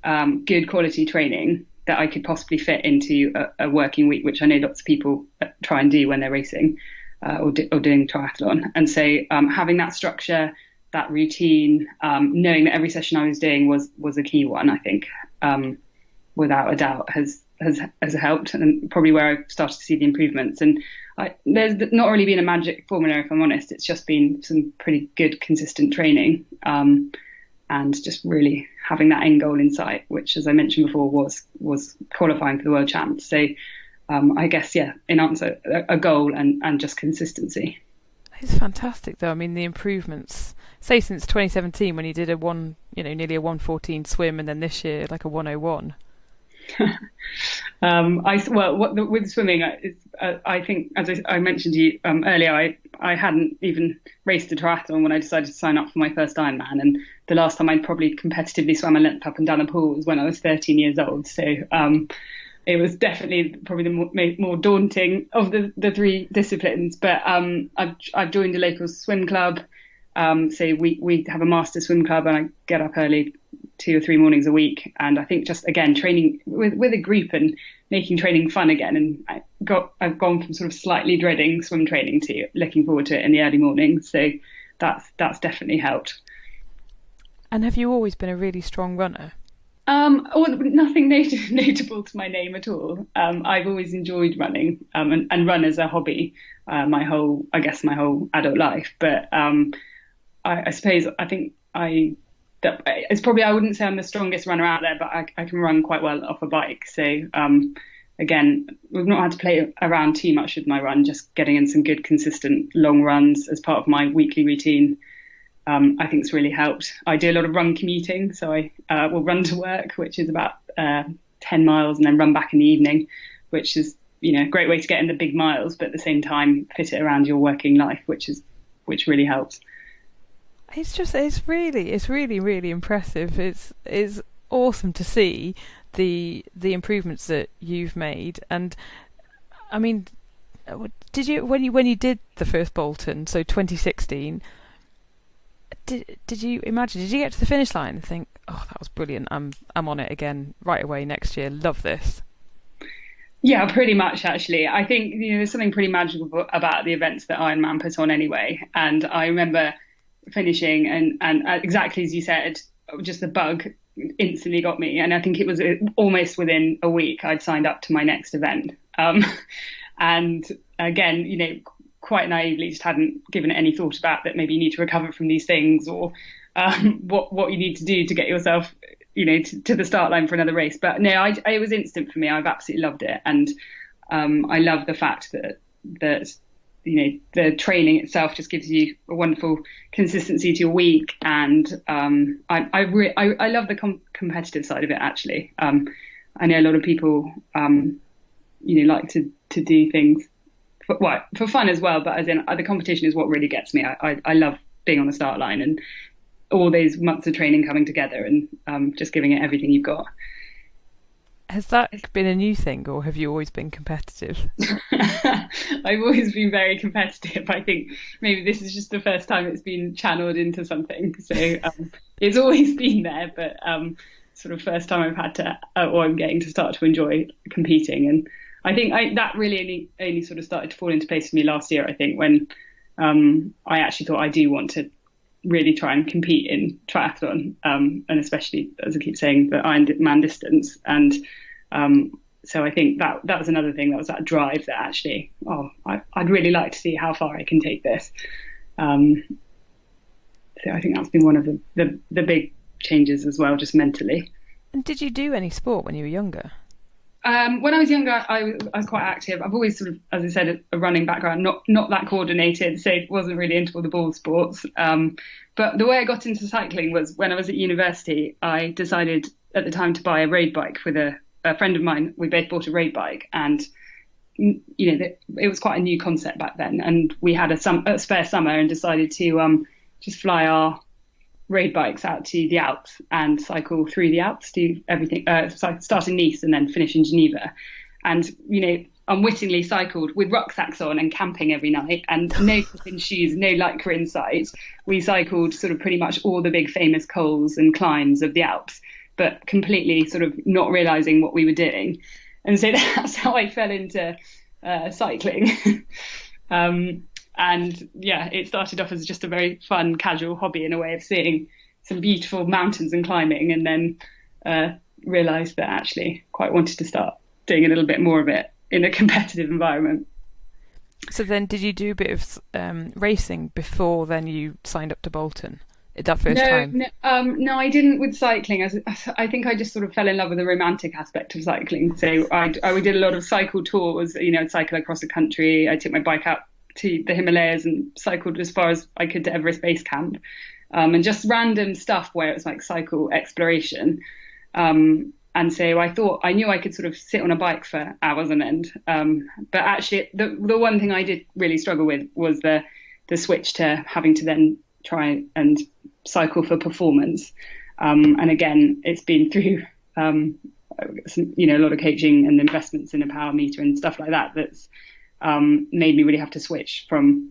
good quality training that I could possibly fit into a working week, which I know lots of people try and do when they're racing or doing triathlon. And so having that structure, that routine, knowing that every session I was doing was a key one, I think, without a doubt has helped, and probably where I started to see the improvements. And there's not really been a magic formula, if I'm honest. It's just been some pretty good, consistent training, and just really having that end goal in sight, which, as I mentioned before, was qualifying for the World Champs. So I guess, in answer, a goal and just consistency. It's fantastic, though. I mean, the improvements, say since 2017, when you did nearly a 1:14 swim, and then this year like a 1:01. With swimming, I think, as I mentioned to you earlier, I hadn't even raced a triathlon when I decided to sign up for my first Ironman, and the last time I'd probably competitively swam a length up and down a pool was when I was 13 years old. So it was definitely probably the more daunting of the three disciplines. But I've joined a local swim club. So we have a master swim club, and I get up early 2 or 3 mornings a week. And I think just, again, training with a group and making training fun again. And I've gone from sort of slightly dreading swim training to looking forward to it in the early mornings. So that's definitely helped. And have you always been a really strong runner? Nothing notable to my name at all. I've always enjoyed running and run as a hobby my whole adult life. But I suppose I think it's probably, I wouldn't say I'm the strongest runner out there, but I can run quite well off a bike. So again, we've not had to play around too much with my run, just getting in some good, consistent long runs as part of my weekly routine. I think it's really helped. I do a lot of run commuting, so I will run to work, which is about 10 miles, and then run back in the evening, which is a great way to get in the big miles, but at the same time fit it around your working life, which really helps. It's really, really impressive. It's awesome to see the improvements that you've made. And I mean, did you when you did the first Bolton, so 2016? Did you get to the finish line and think, oh, that was brilliant, I'm on it again right away next year, love this? Yeah, pretty much, actually. I think there's something pretty magical about the events that Ironman puts on anyway. And I remember finishing and exactly as you said, just the bug instantly got me. And I think it was almost within a week I'd signed up to my next event. And again, quite naively, just hadn't given it any thought about that maybe you need to recover from these things, or what you need to do to get yourself to the start line for another race. But no, it was instant for me. I've absolutely loved it, and I love the fact that the training itself just gives you a wonderful consistency to your week, and I love the competitive side of it, actually. I know a lot of people like to do things for fun as well, but as in the competition is what really gets me. I love being on the start line and all those months of training coming together and just giving it everything you've got. Has that been a new thing, or have you always been competitive? I've always been very competitive. I think maybe this is just the first time it's been channeled into something. So it's always been there, but sort of first time I've had to, or I'm getting to start to enjoy competing. And I think that really only sort of started to fall into place for me last year, I think, when I actually thought I do want to really try and compete in triathlon, and especially, as I keep saying, the Ironman distance. And so I think that was another thing, that was that drive that actually, I'd really like to see how far I can take this. So I think that's been one of the big changes as well, just mentally. And did you do any sport when you were younger? When I was younger, I was quite active. I've always sort of, as I said, a running background, not that coordinated, so it wasn't really into all the ball sports. But the way I got into cycling was when I was at university. I decided at the time to buy a road bike with a friend of mine. We both bought a road bike, and it was quite a new concept back then. And we had a spare summer and decided to just fly our road bikes out to the Alps and cycle through the Alps, do everything, start in Nice and then finish in Geneva. And, unwittingly cycled with rucksacks on and camping every night, and no flipping shoes, no lycra in sight. We cycled sort of pretty much all the big famous cols and climbs of the Alps. but completely sort of not realizing what we were doing. And so that's how I fell into cycling. And yeah, it started off as just a very fun, casual hobby and a way of seeing some beautiful mountains and climbing, and then realized that actually quite wanted to start doing a little bit more of it in a competitive environment. So then did you do a bit of racing before then you signed up to Bolton? That first time? No, I didn't with cycling. I think I just sort of fell in love with the romantic aspect of cycling. So we did a lot of cycle tours. I'd cycle across the country. I took my bike out to the Himalayas and cycled as far as I could to Everest Base Camp, and just random stuff where it was like cycle exploration. And so I knew I could sort of sit on a bike for hours on end. But actually, the one thing I did really struggle with was the switch to having to then try and cycle for performance. And again, it's been through a lot of coaching and investments in a power meter and stuff like that that's made me really have to switch from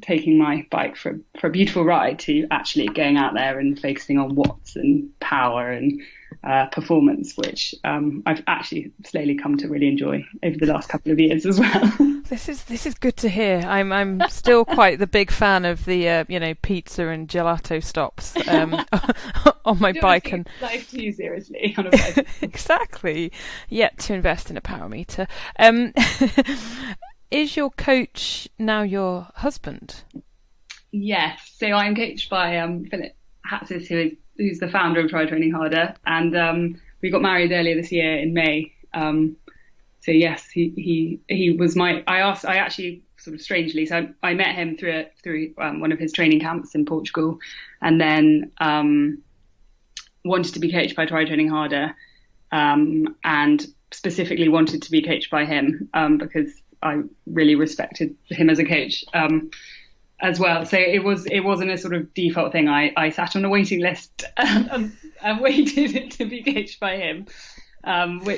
taking my bike for a beautiful ride to actually going out there and focusing on watts and power and performance, which I've actually slowly come to really enjoy over the last couple of years as well. This is good to hear. I'm still quite the big fan of the pizza and gelato stops on my bike, and life too seriously on a bike. Exactly. Yet to invest in a power meter. Is your coach now your husband? Yes. So I'm coached by Philip Hatzis, who's the founder of Try Training Harder, and we got married earlier this year in May. So yes, he was my. I actually sort of strangely. So I met him through one of his training camps in Portugal, and then wanted to be coached by Try Training Harder, and specifically wanted to be coached by him because I really respected him as a coach as well. So it wasn't a sort of default thing. I sat on a waiting list and waited to be coached by him. We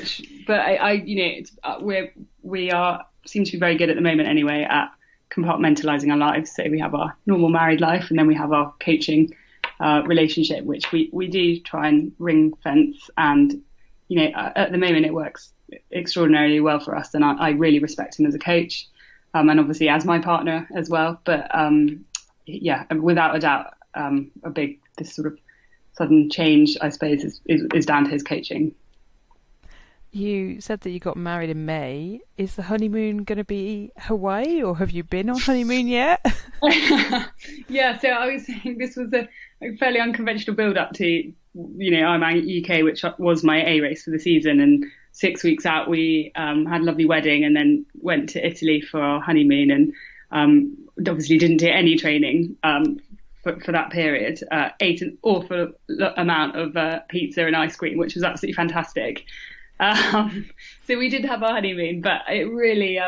seem to be very good at the moment anyway at compartmentalizing our lives. So we have our normal married life, and then we have our coaching relationship, which we do try and ring fence. And at the moment it works extraordinarily well for us, and I really respect him as a coach, and obviously as my partner as well. But without a doubt, this sort of sudden change, I suppose, is down to his coaching. You said that you got married in May. Is the honeymoon going to be Hawaii, or have you been on honeymoon yet? Yeah, so I was saying this was a fairly unconventional build-up to, IMUK UK, which was my A race for the season. And 6 weeks out, we had a lovely wedding and then went to Italy for our honeymoon, and obviously didn't do any training for that period. Ate an awful amount of pizza and ice cream, which was absolutely fantastic. So we did have our honeymoon, but it really,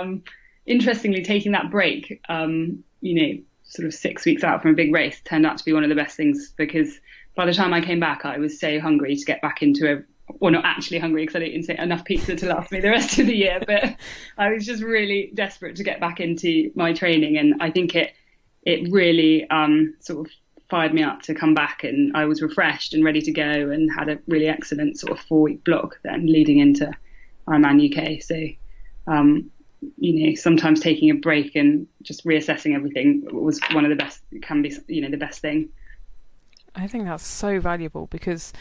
interestingly, taking that break, sort of 6 weeks out from a big race turned out to be one of the best things, because by the time I came back, I was so hungry to get back into not actually hungry because I didn't eat enough pizza to last me the rest of the year, but I was just really desperate to get back into my training. And I think it really sort of fired me up to come back, and I was refreshed and ready to go, and had a really excellent sort of 4-week block then leading into Ironman UK. So, sometimes taking a break and just reassessing everything was one of the best, can be, the best thing. I think that's so valuable because,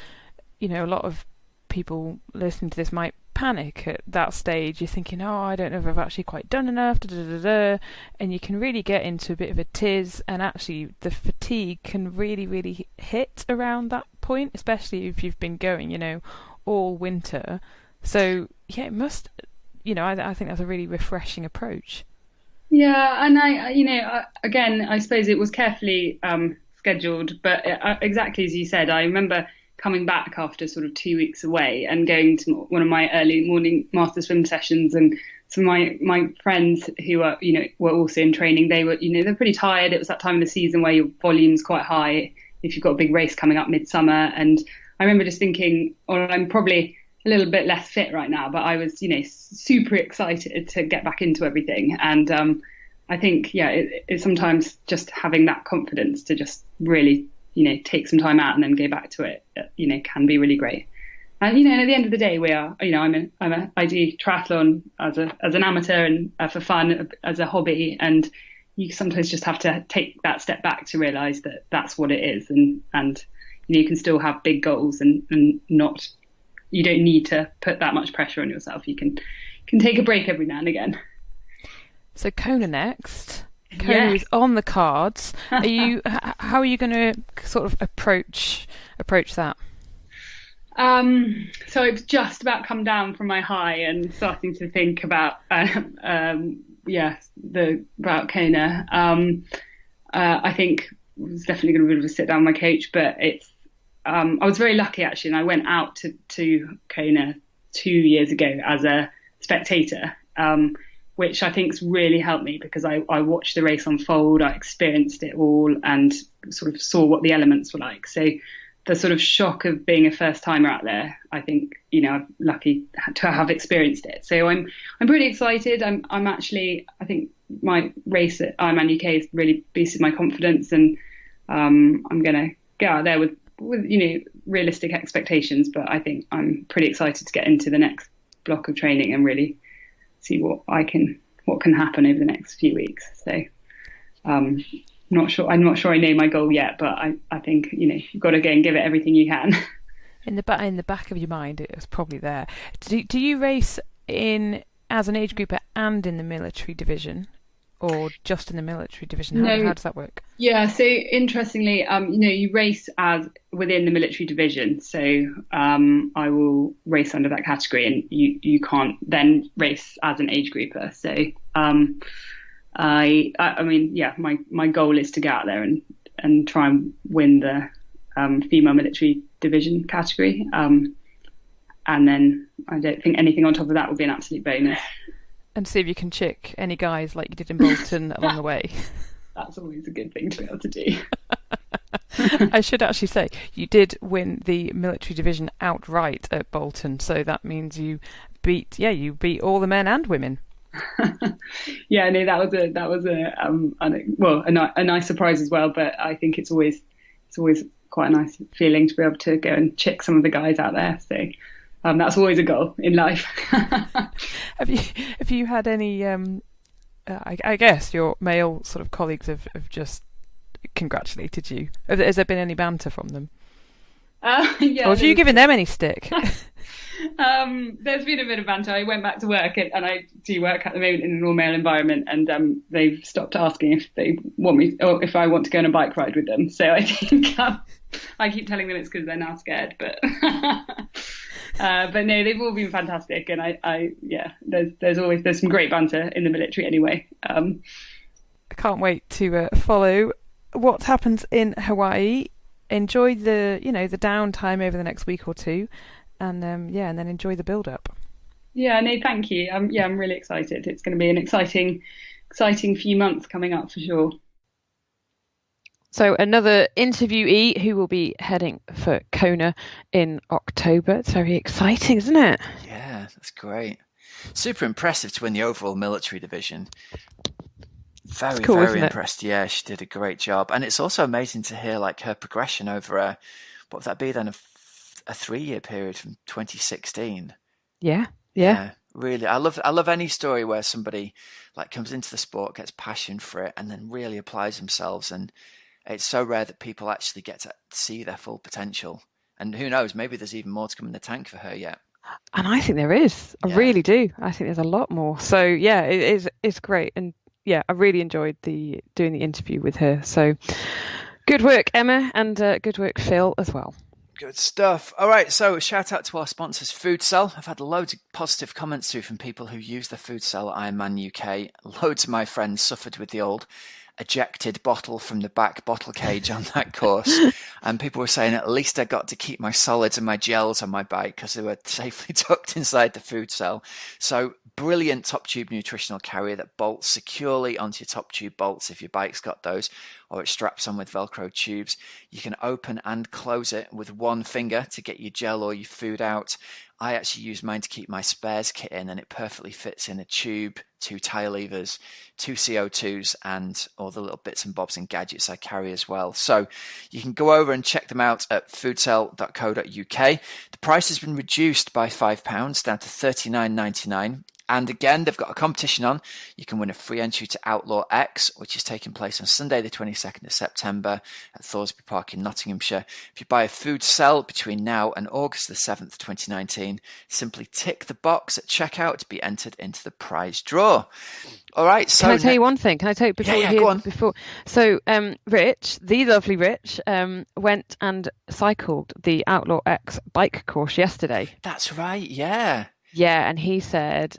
a lot of people listening to this might panic at that stage. You're thinking, I don't know if I've actually quite done enough, and you can really get into a bit of a tiz, and actually the fatigue can really, really hit around that point, especially if you've been going, all winter. So yeah, it must, I think that's a really refreshing approach. Yeah, and again, I suppose it was carefully scheduled, but exactly as you said, I remember coming back after sort of 2 weeks away and going to one of my early morning master swim sessions, and some of my friends who were also in training, they were, they're pretty tired. It was that time of the season where your volume's quite high if you've got a big race coming up midsummer. And I remember just thinking, I'm probably a little bit less fit right now, but I was, super excited to get back into everything. And I think, it's sometimes just having that confidence to just really take some time out and then go back to it, can be really great. And at the end of the day, we are. I do triathlon as an amateur and for fun, as a hobby, and you sometimes just have to take that step back to realise that that's what it is, and you can still have big goals and not. You don't need to put that much pressure on yourself. You can take a break every now and again. So Kona next. Kona is on the cards. How are you going to sort of approach that? So I've just about come down from my high and starting to think about about Kona. I think it was definitely going to be a bit of a sit down with my coach, but it's I was very lucky actually, and I went out to Kona 2 years ago as a spectator, which I think's really helped me because I watched the race unfold, I experienced it all, and sort of saw what the elements were like. So the sort of shock of being a first timer out there, I think, I'm lucky to have experienced it. So I'm pretty excited. I'm actually, I think my race at Ironman UK has really boosted my confidence, and I'm going to get out there with realistic expectations, but I think I'm pretty excited to get into the next block of training and really see what can happen over the next few weeks. So I'm not sure I know my goal yet, but I think you've got to go and give it everything you can. In the back of your mind, it was probably there. Do you race as an age grouper and in the military division, or just in the military division? How does that work? Yeah, so interestingly, you race as within the military division. So I will race under that category, and you can't then race as an age grouper. So my goal is to get out there and try and win the female military division category. And then I don't think anything on top of that would be an absolute bonus. And see if you can chick any guys like you did in Bolton along the way. That's always a good thing to be able to do. I should actually say you did win the military division outright at Bolton, so that means you beat all the men and women. Yeah, no, that was a nice surprise as well. But I think it's always quite a nice feeling to be able to go and chick some of the guys out there. So. That's always a goal in life. Have you had any? I guess your male sort of colleagues have just congratulated you. Has there been any banter from them? Yeah. Or have you given them any stick? There's been a bit of banter. I went back to work, and I do work at the moment in an all-male environment, and they've stopped asking if they want me, or if I want to go on a bike ride with them. So I think I keep telling them it's because they're now scared, but. But no, they've all been fantastic, and there's some great banter in the military anyway. I can't wait to follow what happens in Hawaii. Enjoy the downtime over the next week or two, and then enjoy the build up. Yeah, no, thank you. I'm really excited. It's going to be an exciting few months coming up for sure. So another interviewee who will be heading for Kona in October. It's very exciting, isn't it? Yeah, that's great. Super impressive to win the overall military division. Very, cool, very impressed. Yeah, she did a great job. And it's also amazing to hear like her progression over what would that be then, a 3-year period from 2016. Yeah. Really, I love any story where somebody like comes into the sport, gets passion for it, and then really applies themselves. And it's so rare that people actually get to see their full potential. And who knows, maybe there's even more to come in the tank for her yet. And I think there is. I really do. I think there's a lot more. So yeah, it's great. And yeah, I really enjoyed doing the interview with her. So good work, Emma, and good work, Phil, as well. Good stuff. All right, so shout out to our sponsors, Food Cell. I've had loads of positive comments through from people who use the Food Cell at Ironman UK. Loads of my friends suffered with the old ejected bottle from the back bottle cage on that course, and people were saying at least I got to keep my solids and my gels on my bike because they were safely tucked inside the Food Cell. So brilliant top tube nutritional carrier that bolts securely onto your top tube bolts if your bike's got those, or it's strapped on with Velcro tubes. You can open and close it with one finger to get your gel or your food out. I actually use mine to keep my spares kit in, and it perfectly fits in a tube, 2 tyre levers, 2 CO2s, and all the little bits and bobs and gadgets I carry as well. So you can go over and check them out at foodcell.co.uk. The price has been reduced by £5 down to $39.99. And again, they've got a competition on. You can win a free entry to Outlaw X, which is taking place on Sunday, the 22nd of September at Thoresby Park in Nottinghamshire. If you buy a food cell between now and August the 7th, 2019, simply tick the box at checkout to be entered into the prize draw. All right. So can I tell you one thing? Can I tell you before? Go on. So, Rich, the lovely Rich, went and cycled the Outlaw X bike course yesterday. That's right. Yeah. Yeah, and he said,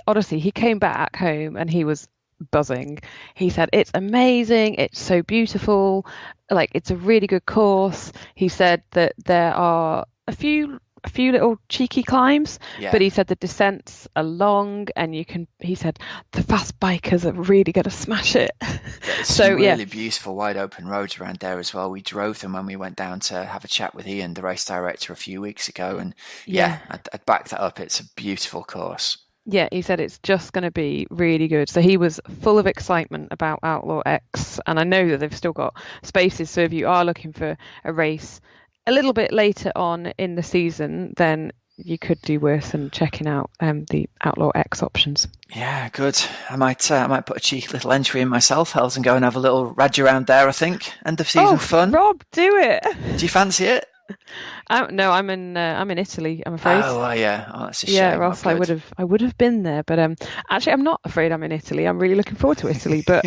honestly, he came back home and he was buzzing. He said, it's amazing. It's so beautiful. Like, it's a really good course. He said that there are a few little cheeky climbs, but he said the descents are long, and he said the fast bikers are really going to smash it. There's some really beautiful wide open roads around there as well. We drove them when we went down to have a chat with Ian, the race director, a few weeks ago, and I'd back that up. It's a beautiful course. Yeah, he said it's just going to be really good. So he was full of excitement about Outlaw X, and I know that they've still got spaces, so if you are looking for a race a little bit later on in the season, then you could do worse than checking out the Outlaw X options. Yeah, good. I might put a cheeky little entry in myself, Hells, and go and have a little raj around there, I think. End of season fun. Rob, do it. Do you fancy it? No, I'm in Italy, I'm afraid. Oh, yeah. Oh, that's a shame. Yeah, or else I would have been there. But actually, I'm not afraid I'm in Italy. I'm really looking forward to Italy, but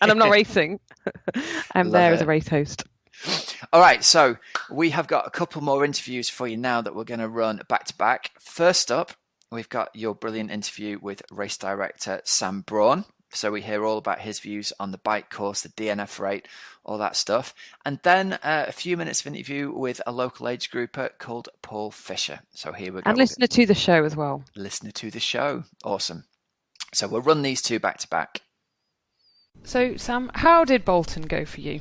and I'm not racing. I'm there as a race host. All right, so we have got a couple more interviews for you now that we're going to run back to back. First up, we've got your brilliant interview with race director Sam Brawn. So we hear all about his views on the bike course, the DNF rate, all that stuff. And then a few minutes of interview with a local age grouper called Paul Fisher. So here we go. And listener to the show as well. Listener to the show. Awesome. So we'll run these two back to back. So, Sam, how did Bolton go for you?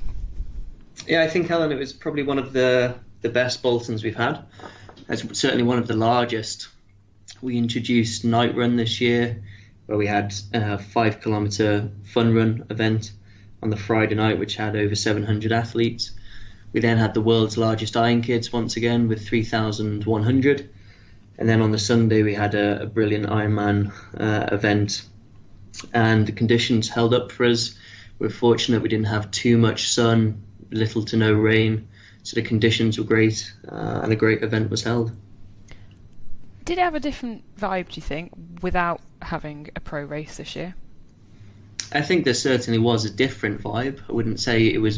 Yeah, I think, Helen, it was probably one of the best Boltons we've had. It's certainly one of the largest. We introduced Night Run this year, where we had a 5 kilometre fun run event on the Friday night, which had over 700 athletes. We then had the world's largest Iron Kids once again with 3,100. And then on the Sunday, we had a brilliant Ironman event. And the conditions held up for us. We're fortunate we didn't have too much sun, little to no rain, so the conditions were great, and a great event was held. Did it have a different vibe, do you think, without having a pro race this year? I think there certainly was a different vibe. I wouldn't say it was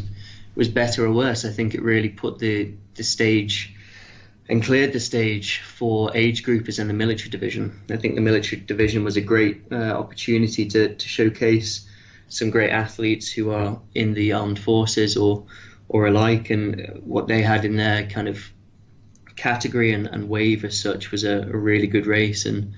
better or worse. I think it really put the stage and cleared the stage for age groupers in the military division. I think the military division was a great opportunity to showcase some great athletes who are in the armed forces or alike, and what they had in their kind of category and wave as such was a really good race, and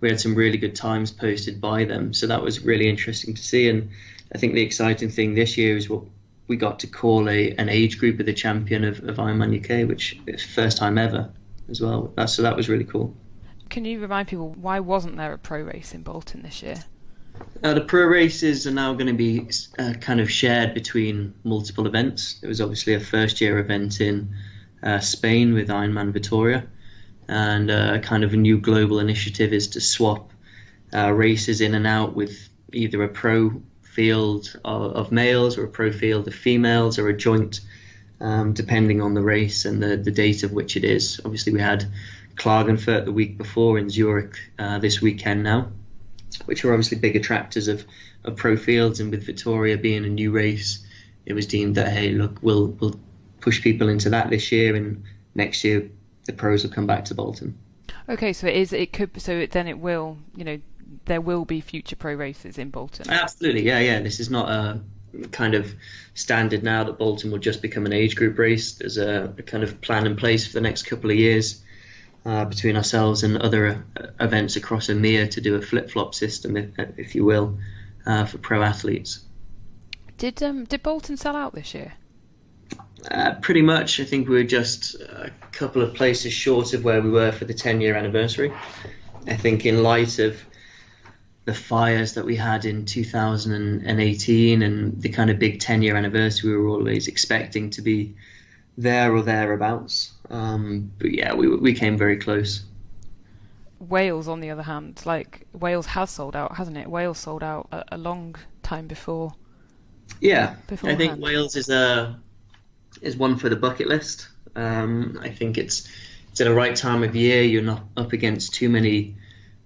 we had some really good times posted by them, so that was really interesting to see. And I think the exciting thing this year is what we got to call an age group of the champion of Ironman UK, which is first time ever as well. So that was really cool. Can you remind people, why wasn't there a pro race in Bolton this year? The pro races are now going to be kind of shared between multiple events. There was obviously a first year event in Spain with Ironman Vitoria, and kind of a new global initiative is to swap races in and out with either a pro field of males or a pro field of females, or a joint, depending on the race and the date of which it is. Obviously we had Klagenfurt the week before and Zurich this weekend now, which are obviously big attractors of pro fields, and with Vitoria being a new race, it was deemed that, hey, look, we'll push people into that this year, and next year the pros will come back to Bolton. Okay, so there will be future pro races in Bolton. Absolutely, yeah. This is not a kind of standard now that Bolton will just become an age group race. There's a kind of plan in place for the next couple of years between ourselves and other events across EMEA to do a flip-flop system, if you will, for pro athletes. Did Bolton sell out this year? Pretty much. I think we were just a couple of places short of where we were for the 10-year anniversary. I think in light of the fires that we had in 2018 and the kind of big 10-year anniversary, we were always expecting to be there or thereabouts. But yeah, we came very close. Wales, on the other hand, like Wales has sold out, hasn't it? Wales sold out a long time before. Yeah, beforehand. I think Wales is one for the bucket list. I think it's at the right time of year. You're not up against too many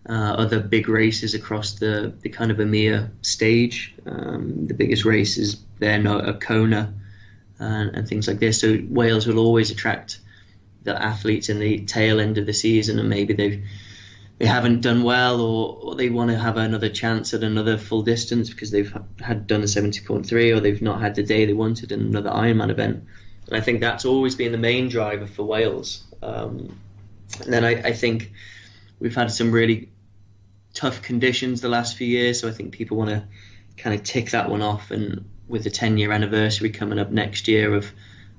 other big races across the kind of EMEA stage. The biggest races there are Kona and things like this. So Wales will always attract the athletes in the tail end of the season, and maybe they haven't done well, or they want to have another chance at another full distance because they've done a 70.3, or they've not had the day they wanted in another Ironman event. And I think that's always been the main driver for Wales. And then I think we've had some really tough conditions the last few years, so I think people want to kind of tick that one off. And with the 10-year anniversary coming up next year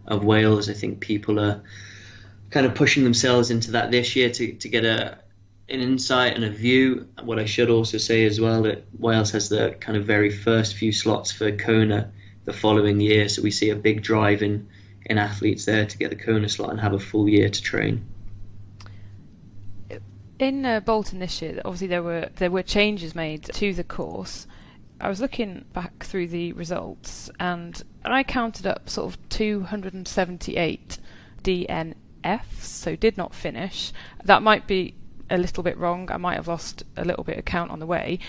of Wales, I think people are kind of pushing themselves into that this year to get an insight and a view. What I should also say as well, that Wales has the kind of very first few slots for Kona the following year, so we see a big drive in athletes there to get the Kona slot and have a full year to train. In Bolton this year, obviously there were changes made to the course. I was looking back through the results, and I counted up sort of 278 DNFs, so did not finish. That might be a little bit wrong. I might have lost a little bit of count on the way.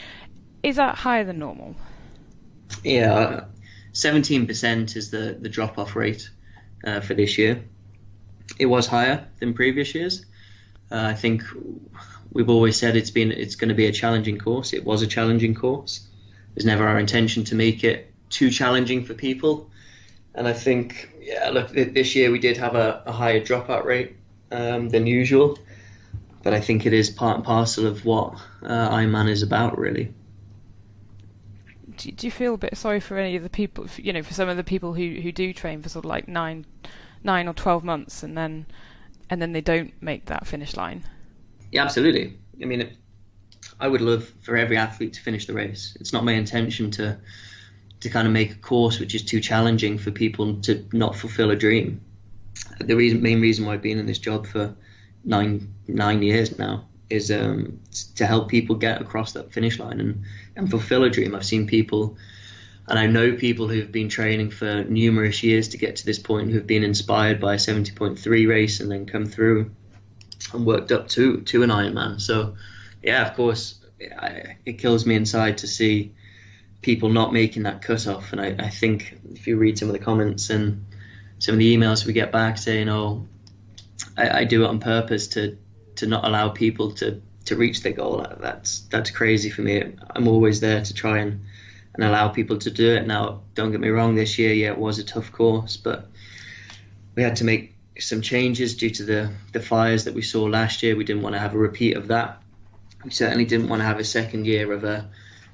Is that higher than normal? Yeah, 17% is the drop-off rate for this year. It was higher than previous years. I think we've always said it's going to be a challenging course. It was a challenging course. It was never our intention to make it too challenging for people. And I think, look, this year we did have a higher dropout rate than usual. But I think it is part and parcel of what Ironman is about, really. Do you feel a bit sorry for any of the people, for some of the people who do train for sort of like 9 or 12 months and then they don't make that finish line? Yeah, absolutely. I mean, I would love for every athlete to finish the race. It's not my intention to kind of make a course which is too challenging for people to not fulfill a dream. The main reason why I've been in this job for nine years now is to help people get across that finish line and fulfill a dream. I've seen people, and I know people who've been training for numerous years to get to this point, who've been inspired by a 70.3 race and then come through and worked up to an Ironman. So yeah, of course, it kills me inside to see people not making that cut-off. And I think if you read some of the comments and some of the emails we get back saying, I do it on purpose to not allow people to reach their goal, that's crazy for me. I'm always there to try and allow people to do it. Now, don't get me wrong, this year, it was a tough course, but we had to make some changes due to the fires that we saw last year. We didn't want to have a repeat of that. We certainly didn't want to have a second year of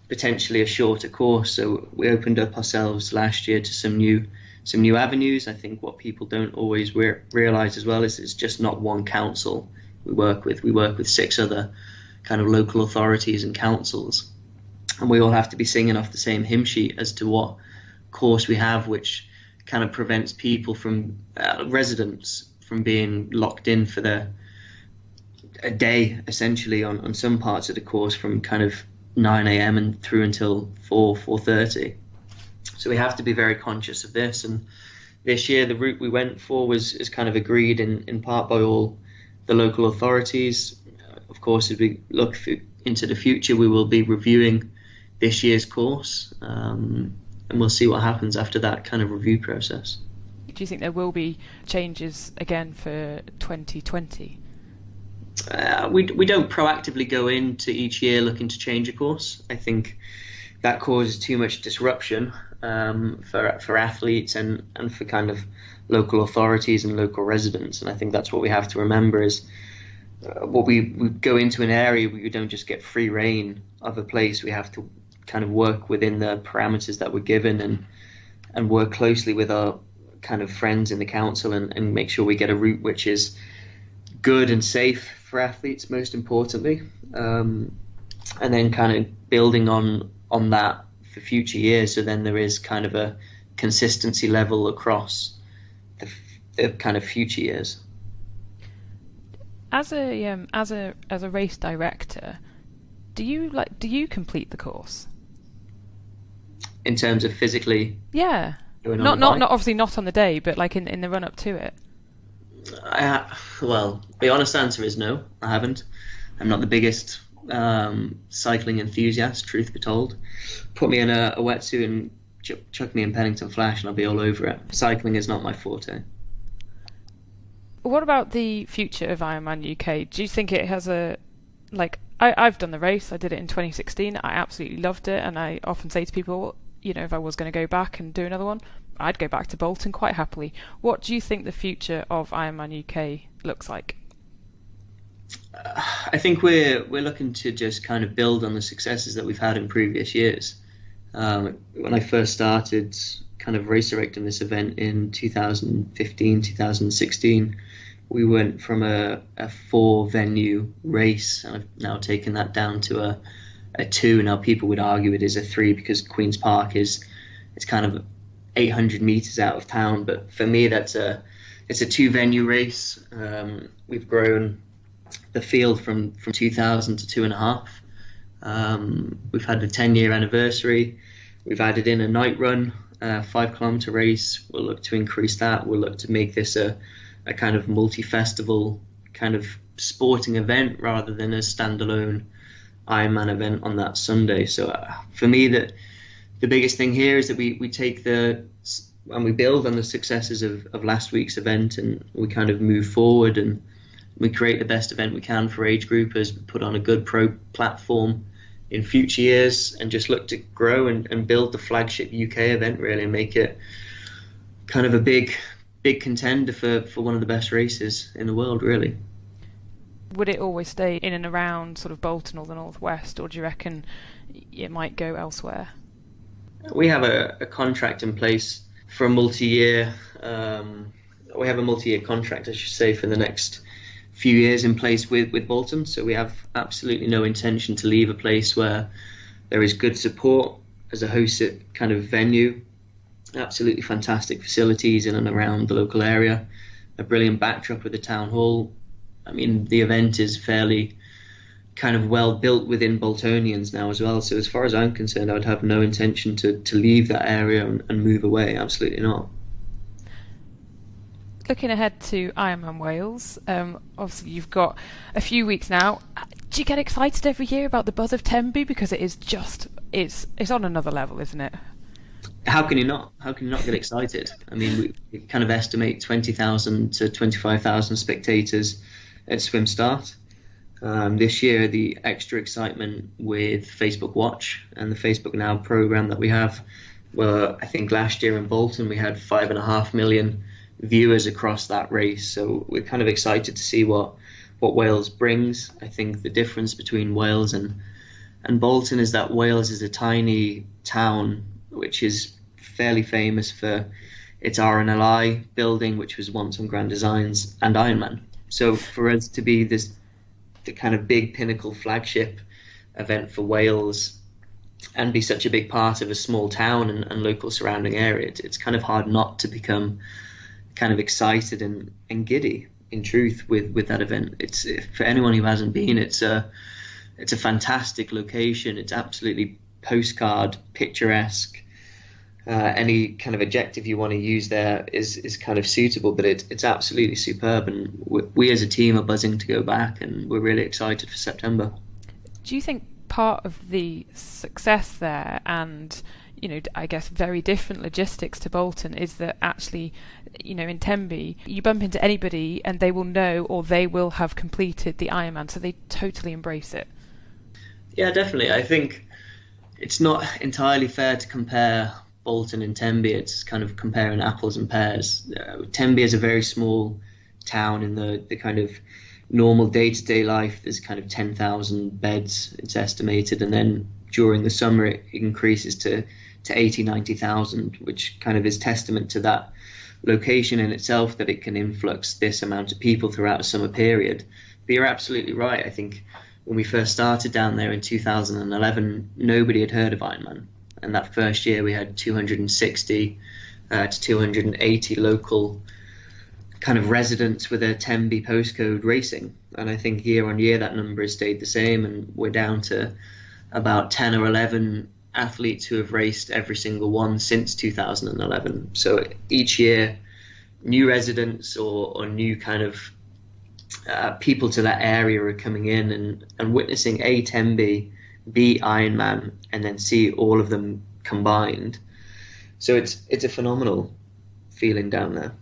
potentially a shorter course, so we opened up ourselves last year to some new avenues. I think what people don't always realise as well is it's just not one council we work with. We work with 6 other kind of local authorities and councils, and we all have to be singing off the same hymn sheet as to what course we have, which kind of prevents people from residents from being locked in for a day essentially on some parts of the course from kind of 9 a.m. and through until 4:30. So we have to be very conscious of this. And this year, the route we went for is kind of agreed in part by all the local authorities. Of course, as we look into the future, we will be reviewing this year's course, and we'll see what happens after that kind of review process. Do you think there will be changes again for 2020? We don't proactively go into each year looking to change a course. I think that causes too much disruption for athletes and for kind of local authorities and local residents. And I think that's what we have to remember is what we go into an area where we don't just get free reign of a place. We have to kind of work within the parameters that we're given and work closely with our kind of friends in the council and make sure we get a route which is good and safe for athletes, most importantly, and then kind of building on that for future years. So then there is kind of a consistency level across the kind of future years. As a race director, do you complete the course? In terms of physically? Yeah. Not obviously not on the day, but like in the run up to it. Well, the honest answer is no, I haven't. I'm not the biggest cycling enthusiast, truth be told. Put me in a wetsuit and chuck me in Pennington Flash and I'll be all over it. Cycling is not my forte. What about the future of Ironman UK? Do you think it has I've done the race. I did it in 2016. I absolutely loved it, and I often say to people, if I was going to go back and do another one, I'd go back to Bolton quite happily. What do you think the future of Ironman UK looks like? I think we're looking to just kind of build on the successes that we've had in previous years. When I first started kind of race directing this event in 2015, 2016, we went from a 4-venue race, and I've now taken that down to a 2. Now people would argue it is a 3 because Queen's Park it's kind of 800 meters out of town, but for me it's a 2-venue race. We've grown the field from 2,000 to 2.5. We've had the 10-year anniversary. We've added in a night run, 5-kilometer race. We'll look to increase that. We'll look to make this a kind of multi-festival kind of sporting event rather than a standalone Ironman event on that Sunday. So for me, the biggest thing here is that we take and we build on the successes of last week's event, and we kind of move forward and we create the best event we can for age groupers, put on a good pro platform in future years, and just look to grow and build the flagship UK event really, and make it kind of a big contender for one of the best races in the world, really. Would it always stay in and around sort of Bolton or the Northwest, or do you reckon it might go elsewhere? We have a contract in place for a multi-year. We have a multi-year contract, I should say, for the next few years in place with Bolton. So we have absolutely no intention to leave a place where there is good support as a hosted kind of venue. Absolutely fantastic facilities in and around the local area, a brilliant backdrop with the town hall. I mean, the event is fairly kind of well built within Boltonians now as well. So as far as I'm concerned, I would have no intention to leave that area and move away. Absolutely not. Looking ahead to Ironman Wales, obviously you've got a few weeks now. Do you get excited every year about the buzz of Tenby? Because it is it's on another level, isn't it? How can you not? How can you not get excited? I mean, we kind of estimate 20,000 to 25,000 spectators at swim start. This year, the extra excitement with Facebook Watch and the Facebook Now program that we have. Well, I think last year in Bolton we had 5.5 million viewers across that race. So we're kind of excited to see what Wales brings. I think the difference between Wales and Bolton is that Wales is a tiny town which is fairly famous for its RNLI building, which was once on Grand Designs and Ironman. So for us to be the kind of big pinnacle flagship event for Wales and be such a big part of a small town and local surrounding area, it's kind of hard not to become kind of excited and giddy, in truth, with that event. It's, for anyone who hasn't been, it's a fantastic location. It's absolutely postcard, picturesque. Any kind of adjective you want to use there is kind of suitable, but it's absolutely superb, and we as a team are buzzing to go back, and we're really excited for September. Do you think part of the success there, and I guess very different logistics to Bolton, is that actually, in Tenby, you bump into anybody and they will know, or they will have completed the Ironman, so they totally embrace it? Yeah, definitely. I think it's not entirely fair to compare Bolton and Tenby. It's kind of comparing apples and pears. Tenby is a very small town in the kind of normal day-to-day life. There's kind of 10,000 beds, it's estimated, and then during the summer it increases to to 80,000-90,000, which kind of is testament to that location in itself, that it can influx this amount of people throughout a summer period. But you're absolutely right. I think when we first started down there in 2011, nobody had heard of Ironman. And that first year we had 260 to 280 local kind of residents with a Tembe postcode racing. And I think year on year that number has stayed the same, and we're down to about 10 or 11 athletes who have raced every single one since 2011. So each year, new residents or new kind of people to that area are coming in and witnessing A, Tembe, B, Ironman, and then C, all of them combined. So it's a phenomenal feeling down there.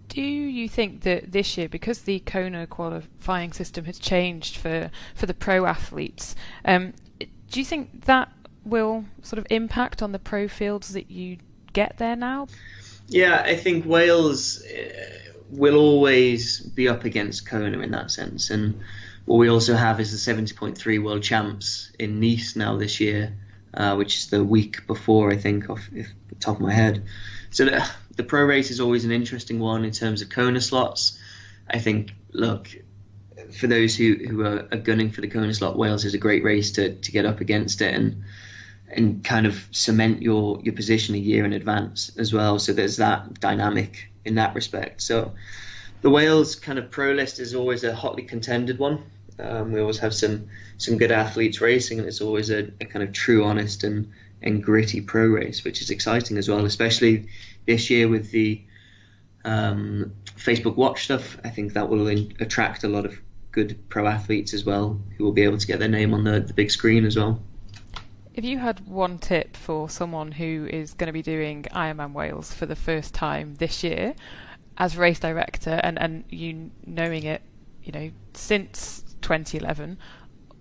Do you think that this year, because the Kona qualifying system has changed for the pro athletes, do you think that will sort of impact on the pro fields that you get there now? Yeah, I think Wales will always be up against Kona in that sense. And what we also have is the 70.3 World Champs in Nice now this year, which is the week before, I think, off the top of my head. So the pro race is always an interesting one in terms of Kona slots. I think, look, for those who are gunning for the Kona slot, Wales is a great race to get up against it and kind of cement your position a year in advance as well. So there's that dynamic in that respect. So the Wales kind of pro list is always a hotly contended one. We always have some good athletes racing, and it's always a kind of true, honest and gritty pro race, which is exciting as well, especially this year with the Facebook Watch stuff. I think that will attract a lot of good pro athletes as well, who will be able to get their name on the big screen as well. If you had one tip for someone who is going to be doing Ironman Wales for the first time this year, as race director, and you knowing it, since 2011,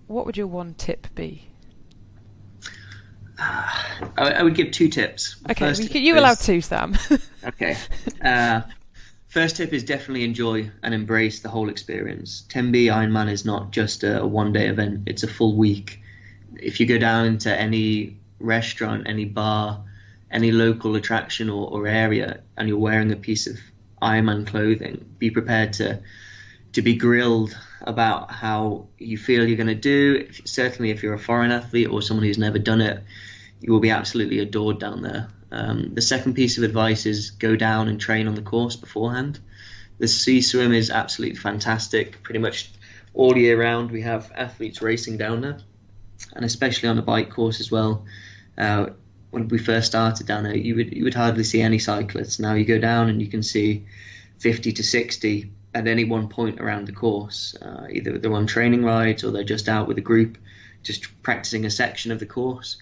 what would your one tip be? I would give two tips. Okay, you allow two, Sam. Okay. First tip is definitely enjoy and embrace the whole experience. Tembe Ironman is not just a one-day event, it's a full week. If you go down into any restaurant, any bar, any local attraction or area, and you're wearing a piece of Ironman clothing, be prepared to be grilled about how you feel you're going to do. Certainly if you're a foreign athlete or someone who's never done it, you will be absolutely adored down there. The second piece of advice is go down and train on the course beforehand. The sea swim is absolutely fantastic. Pretty much all year round we have athletes racing down there, and especially on the bike course as well. When we first started down there, you would hardly see any cyclists. Now you go down and you can see 50 to 60 at any one point around the course. Either they're on training rides or they're just out with a group, just practicing a section of the course.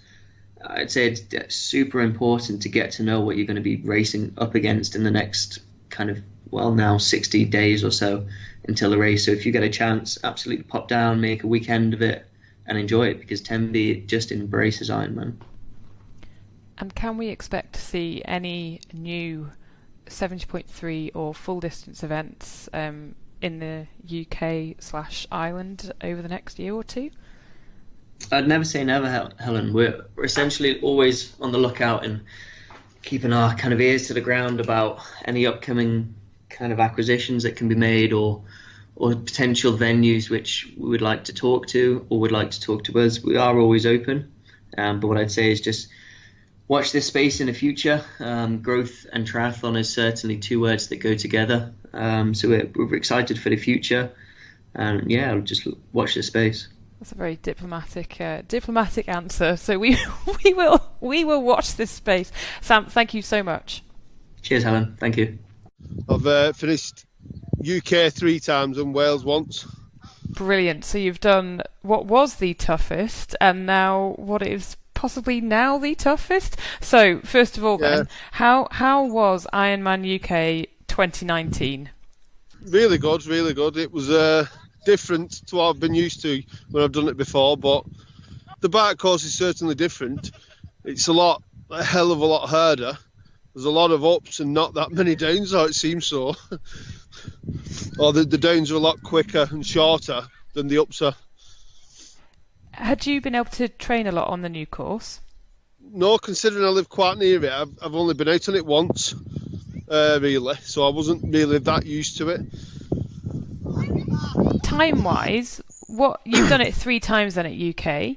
I'd say it's super important to get to know what you're going to be racing up against in the next kind of, now 60 days or so until the race. So if you get a chance, absolutely pop down, make a weekend of it and enjoy it, because Tembe just embraces Ironman. And can we expect to see any new 70.3 or full distance events in the UK/Ireland over the next year or two? I'd never say never, Helen. We're essentially always on the lookout and keeping our kind of ears to the ground about any upcoming kind of acquisitions that can be made or potential venues which we would like to talk to or would like to talk to us. We are always open, but what I'd say is just watch this space in the future. Growth and triathlon is certainly two words that go together. So we're excited for the future, and I'll just watch this space. That's a very diplomatic answer. So we will watch this space. Sam, thank you so much. Cheers, Helen. Thank you. I've finished UK 3 times and Wales once. Brilliant. So you've done what was the toughest and now what is possibly now the toughest. So first of all, then, how was Ironman UK 2019? Really good. It was different to what I've been used to when I've done it before, but the bike course is certainly different. It's a hell of a lot harder. There's a lot of ups and not that many downs, or it seems so. Or the downs are a lot quicker and shorter than the ups are. Had you been able to train a lot on the new course? No, considering I live quite near it, I've only been out on it once, really, so I wasn't really that used to it. Time-wise, you've done it 3 times then at UK.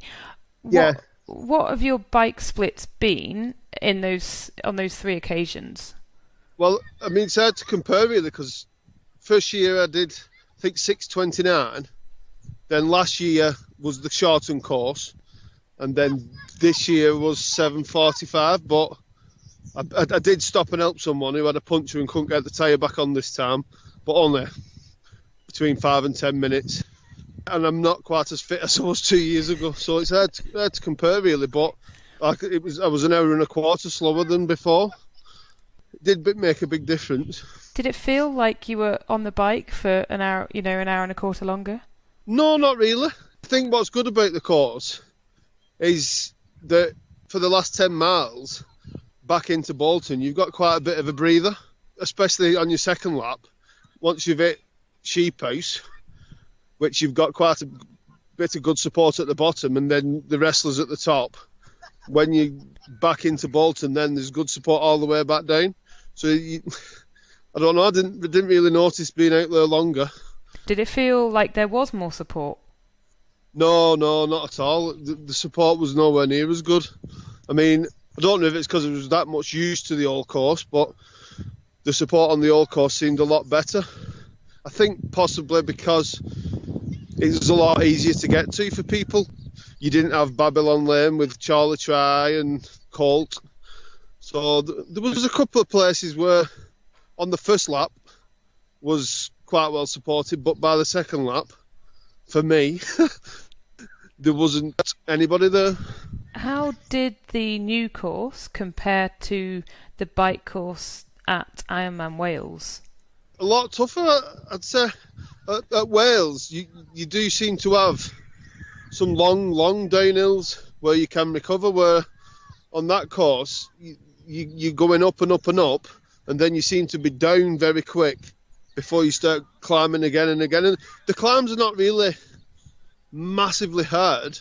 Yeah. What have your bike splits been on those 3 occasions? Well, I mean, it's hard to compare really, because first year I did, I think, 6:29. Then last year was the shortened course, and then this year was 7:45. But I did stop and help someone who had a puncture and couldn't get the tyre back on this time, but only between 5 and 10 minutes. And I'm not quite as fit as I was 2 years ago, so it's hard to compare really. But I was an hour and a quarter slower than before. It did make a big difference. Did it feel like you were on the bike for an hour, an hour and a quarter longer? No, not really. I think what's good about the course is that for the last 10 miles back into Bolton, you've got quite a bit of a breather, especially on your second lap. Once you've hit Sheep House, which you've got quite a bit of good support at the bottom, and then the wrestlers at the top. When you back into Bolton, then there's good support all the way back down. So I don't know, I didn't really notice being out there longer. Did it feel like there was more support? No, not at all. The support was nowhere near as good. I mean, I don't know if it's because I was that much used to the old course, but the support on the old course seemed a lot better. I think possibly because it was a lot easier to get to for people. You didn't have Babylon Lane with Charlie Try and Colt. So there was a couple of places where on the first lap was quite well supported, but by the second lap, for me, there wasn't anybody there. How did the new course compare to the bike course at Ironman Wales? A lot tougher, I'd say. At Wales, you do seem to have some long downhills where you can recover, where on that course, you're going up and up and up, and then you seem to be down very quick before you start climbing again and again. And the climbs are not really massively hard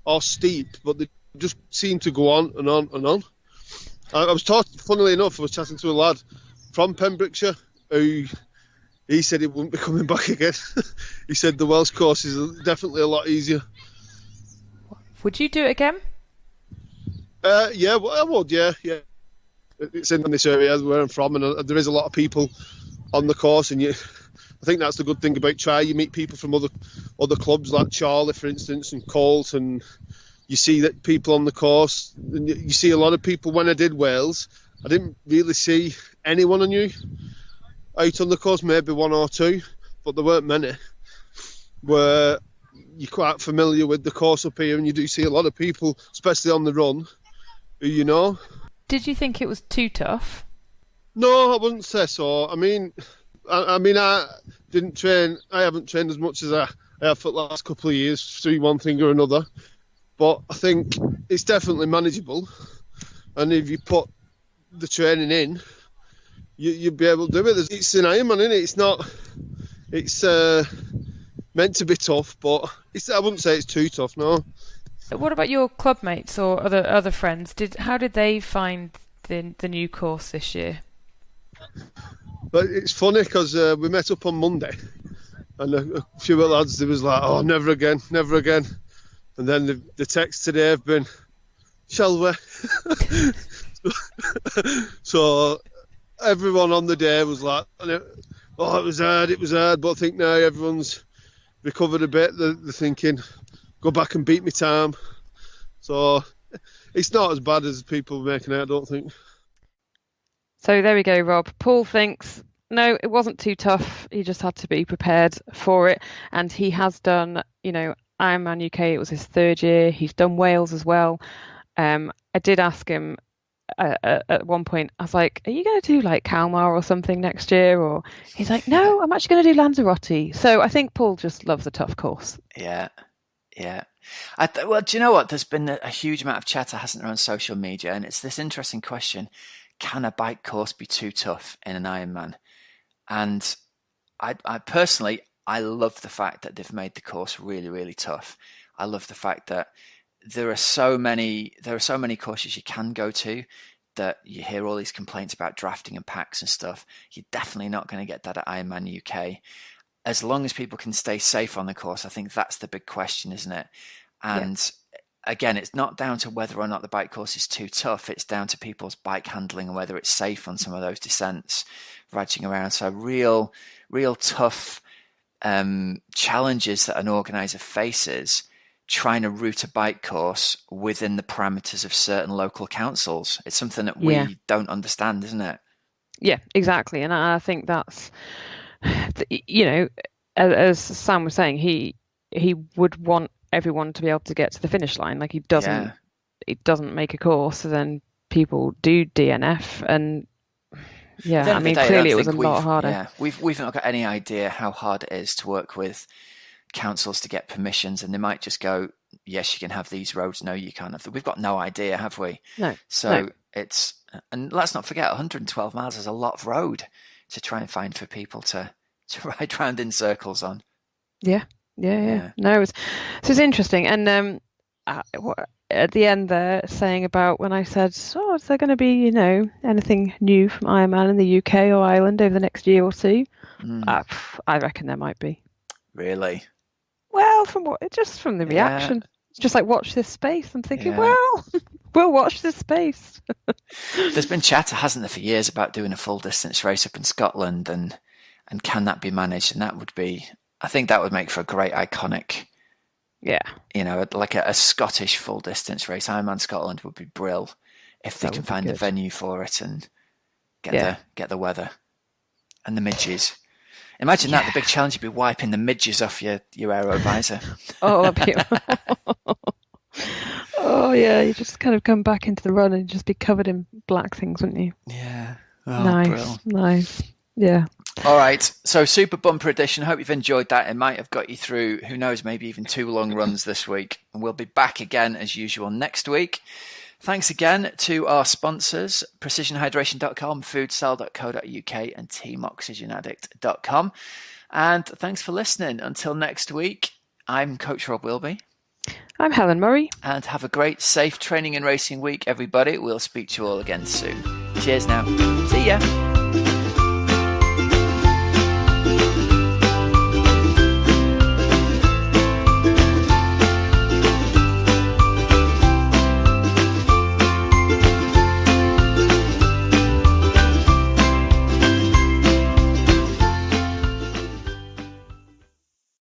or steep, but they just seem to go on and on and on. I was funnily enough, I was chatting to a lad from Pembrokeshire who he said he wouldn't be coming back again. He said the Welsh course is definitely a lot easier. Would you do it again? Yeah, well, I would, yeah. It's in this area where I'm from, and there is a lot of people on the course, and I think that's the good thing about Try. You meet people from other clubs, like Charlie, for instance, and Colt, and you see that people on the course, and you see a lot of people. When I did Wales, I didn't really see anyone I knew out on the course, maybe one or two, but there weren't many. Where you're quite familiar with the course up here, and you do see a lot of people, especially on the run, who you know. Did you think it was too tough? No, I wouldn't say so. I mean, I didn't train. I haven't trained as much as I have for the last couple of years through one thing or another. But I think it's definitely manageable. And if you put the training in, you'll be able to do it. It's an Ironman, isn't it? It's not. It's meant to be tough, but I wouldn't say it's too tough. No. What about your club mates or other friends? How did they find the new course this year? But it's funny because we met up on Monday, and a few of the lads, they was like, "Oh, never again." And then the texts today have been, "Shall we?" So everyone on the day was like, "Oh, it was hard." But I think now everyone's recovered a bit. They're thinking, go back and beat me time. So it's not as bad as people are making it, I don't think. So there we go, Rob. Paul thinks, no, it wasn't too tough. He just had to be prepared for it. And he has done, Ironman UK. It was his 3rd year. He's done Wales as well. I did ask him at one point, I was like, are you going to do like Kalmar or something next year? Or he's like, no, I'm actually going to do Lanzarote. So I think Paul just loves a tough course. Yeah. Well, do you know what? There's been a huge amount of chatter, hasn't there, on social media, and it's this interesting question: can a bike course be too tough in an Ironman? And I personally, I love the fact that they've made the course really, really tough. I love the fact that there are so many courses you can go to that you hear all these complaints about drafting and packs and stuff. You're definitely not going to get that at Ironman UK. As long as people can stay safe on the course, I think that's the big question, isn't it? And again, it's not down to whether or not the bike course is too tough. It's down to people's bike handling and whether it's safe on some of those descents, riding around. So real tough challenges that an organizer faces trying to route a bike course within the parameters of certain local councils. It's something that we don't understand, isn't it? Yeah, exactly. And I think that's, you know, as Sam was saying, he would want everyone to be able to get to the finish line. Like, he doesn't make a course, and then people do DNF, and I mean, clearly it was a lot harder. Yeah, we've not got any idea how hard it is to work with councils to get permissions, and they might just go, yes, you can have these roads, no, you can't have them. We've got no idea, have we? No. So it's, and let's not forget, 112 miles is a lot of road to try and find for people to ride round in circles on. Yeah. No, it's interesting. And at the end there, saying about when I said, is there going to be, you know, anything new from Ironman in the UK or Ireland over the next year or two? I reckon there might be. Really? Well, from the reaction, it's just like, watch this space. I'm thinking, well, we'll watch this space. There's been chatter, hasn't there, for years about doing a full distance race up in Scotland, and can that be managed? And that would be, I think that would make for a great iconic, you know, like a Scottish full distance race. Ironman Scotland would be brill if they can find the venue for it and get the weather and the midges. Imagine that, the big challenge would be wiping the midges off your aero visor. You just kind of come back into the run and just be covered in black things, wouldn't you? Yeah. Nice. Yeah. All right. So Super Bumper Edition. Hope you've enjoyed that. It might have got you through, who knows, maybe even 2 long runs this week. And we'll be back again as usual next week. Thanks again to our sponsors, precisionhydration.com, foodsell.co.uk and teamoxygenaddict.com. And thanks for listening. Until next week, I'm Coach Rob Wilby. I'm Helen Murray. And have a great, safe training and racing week, everybody. We'll speak to you all again soon. Cheers now. See ya.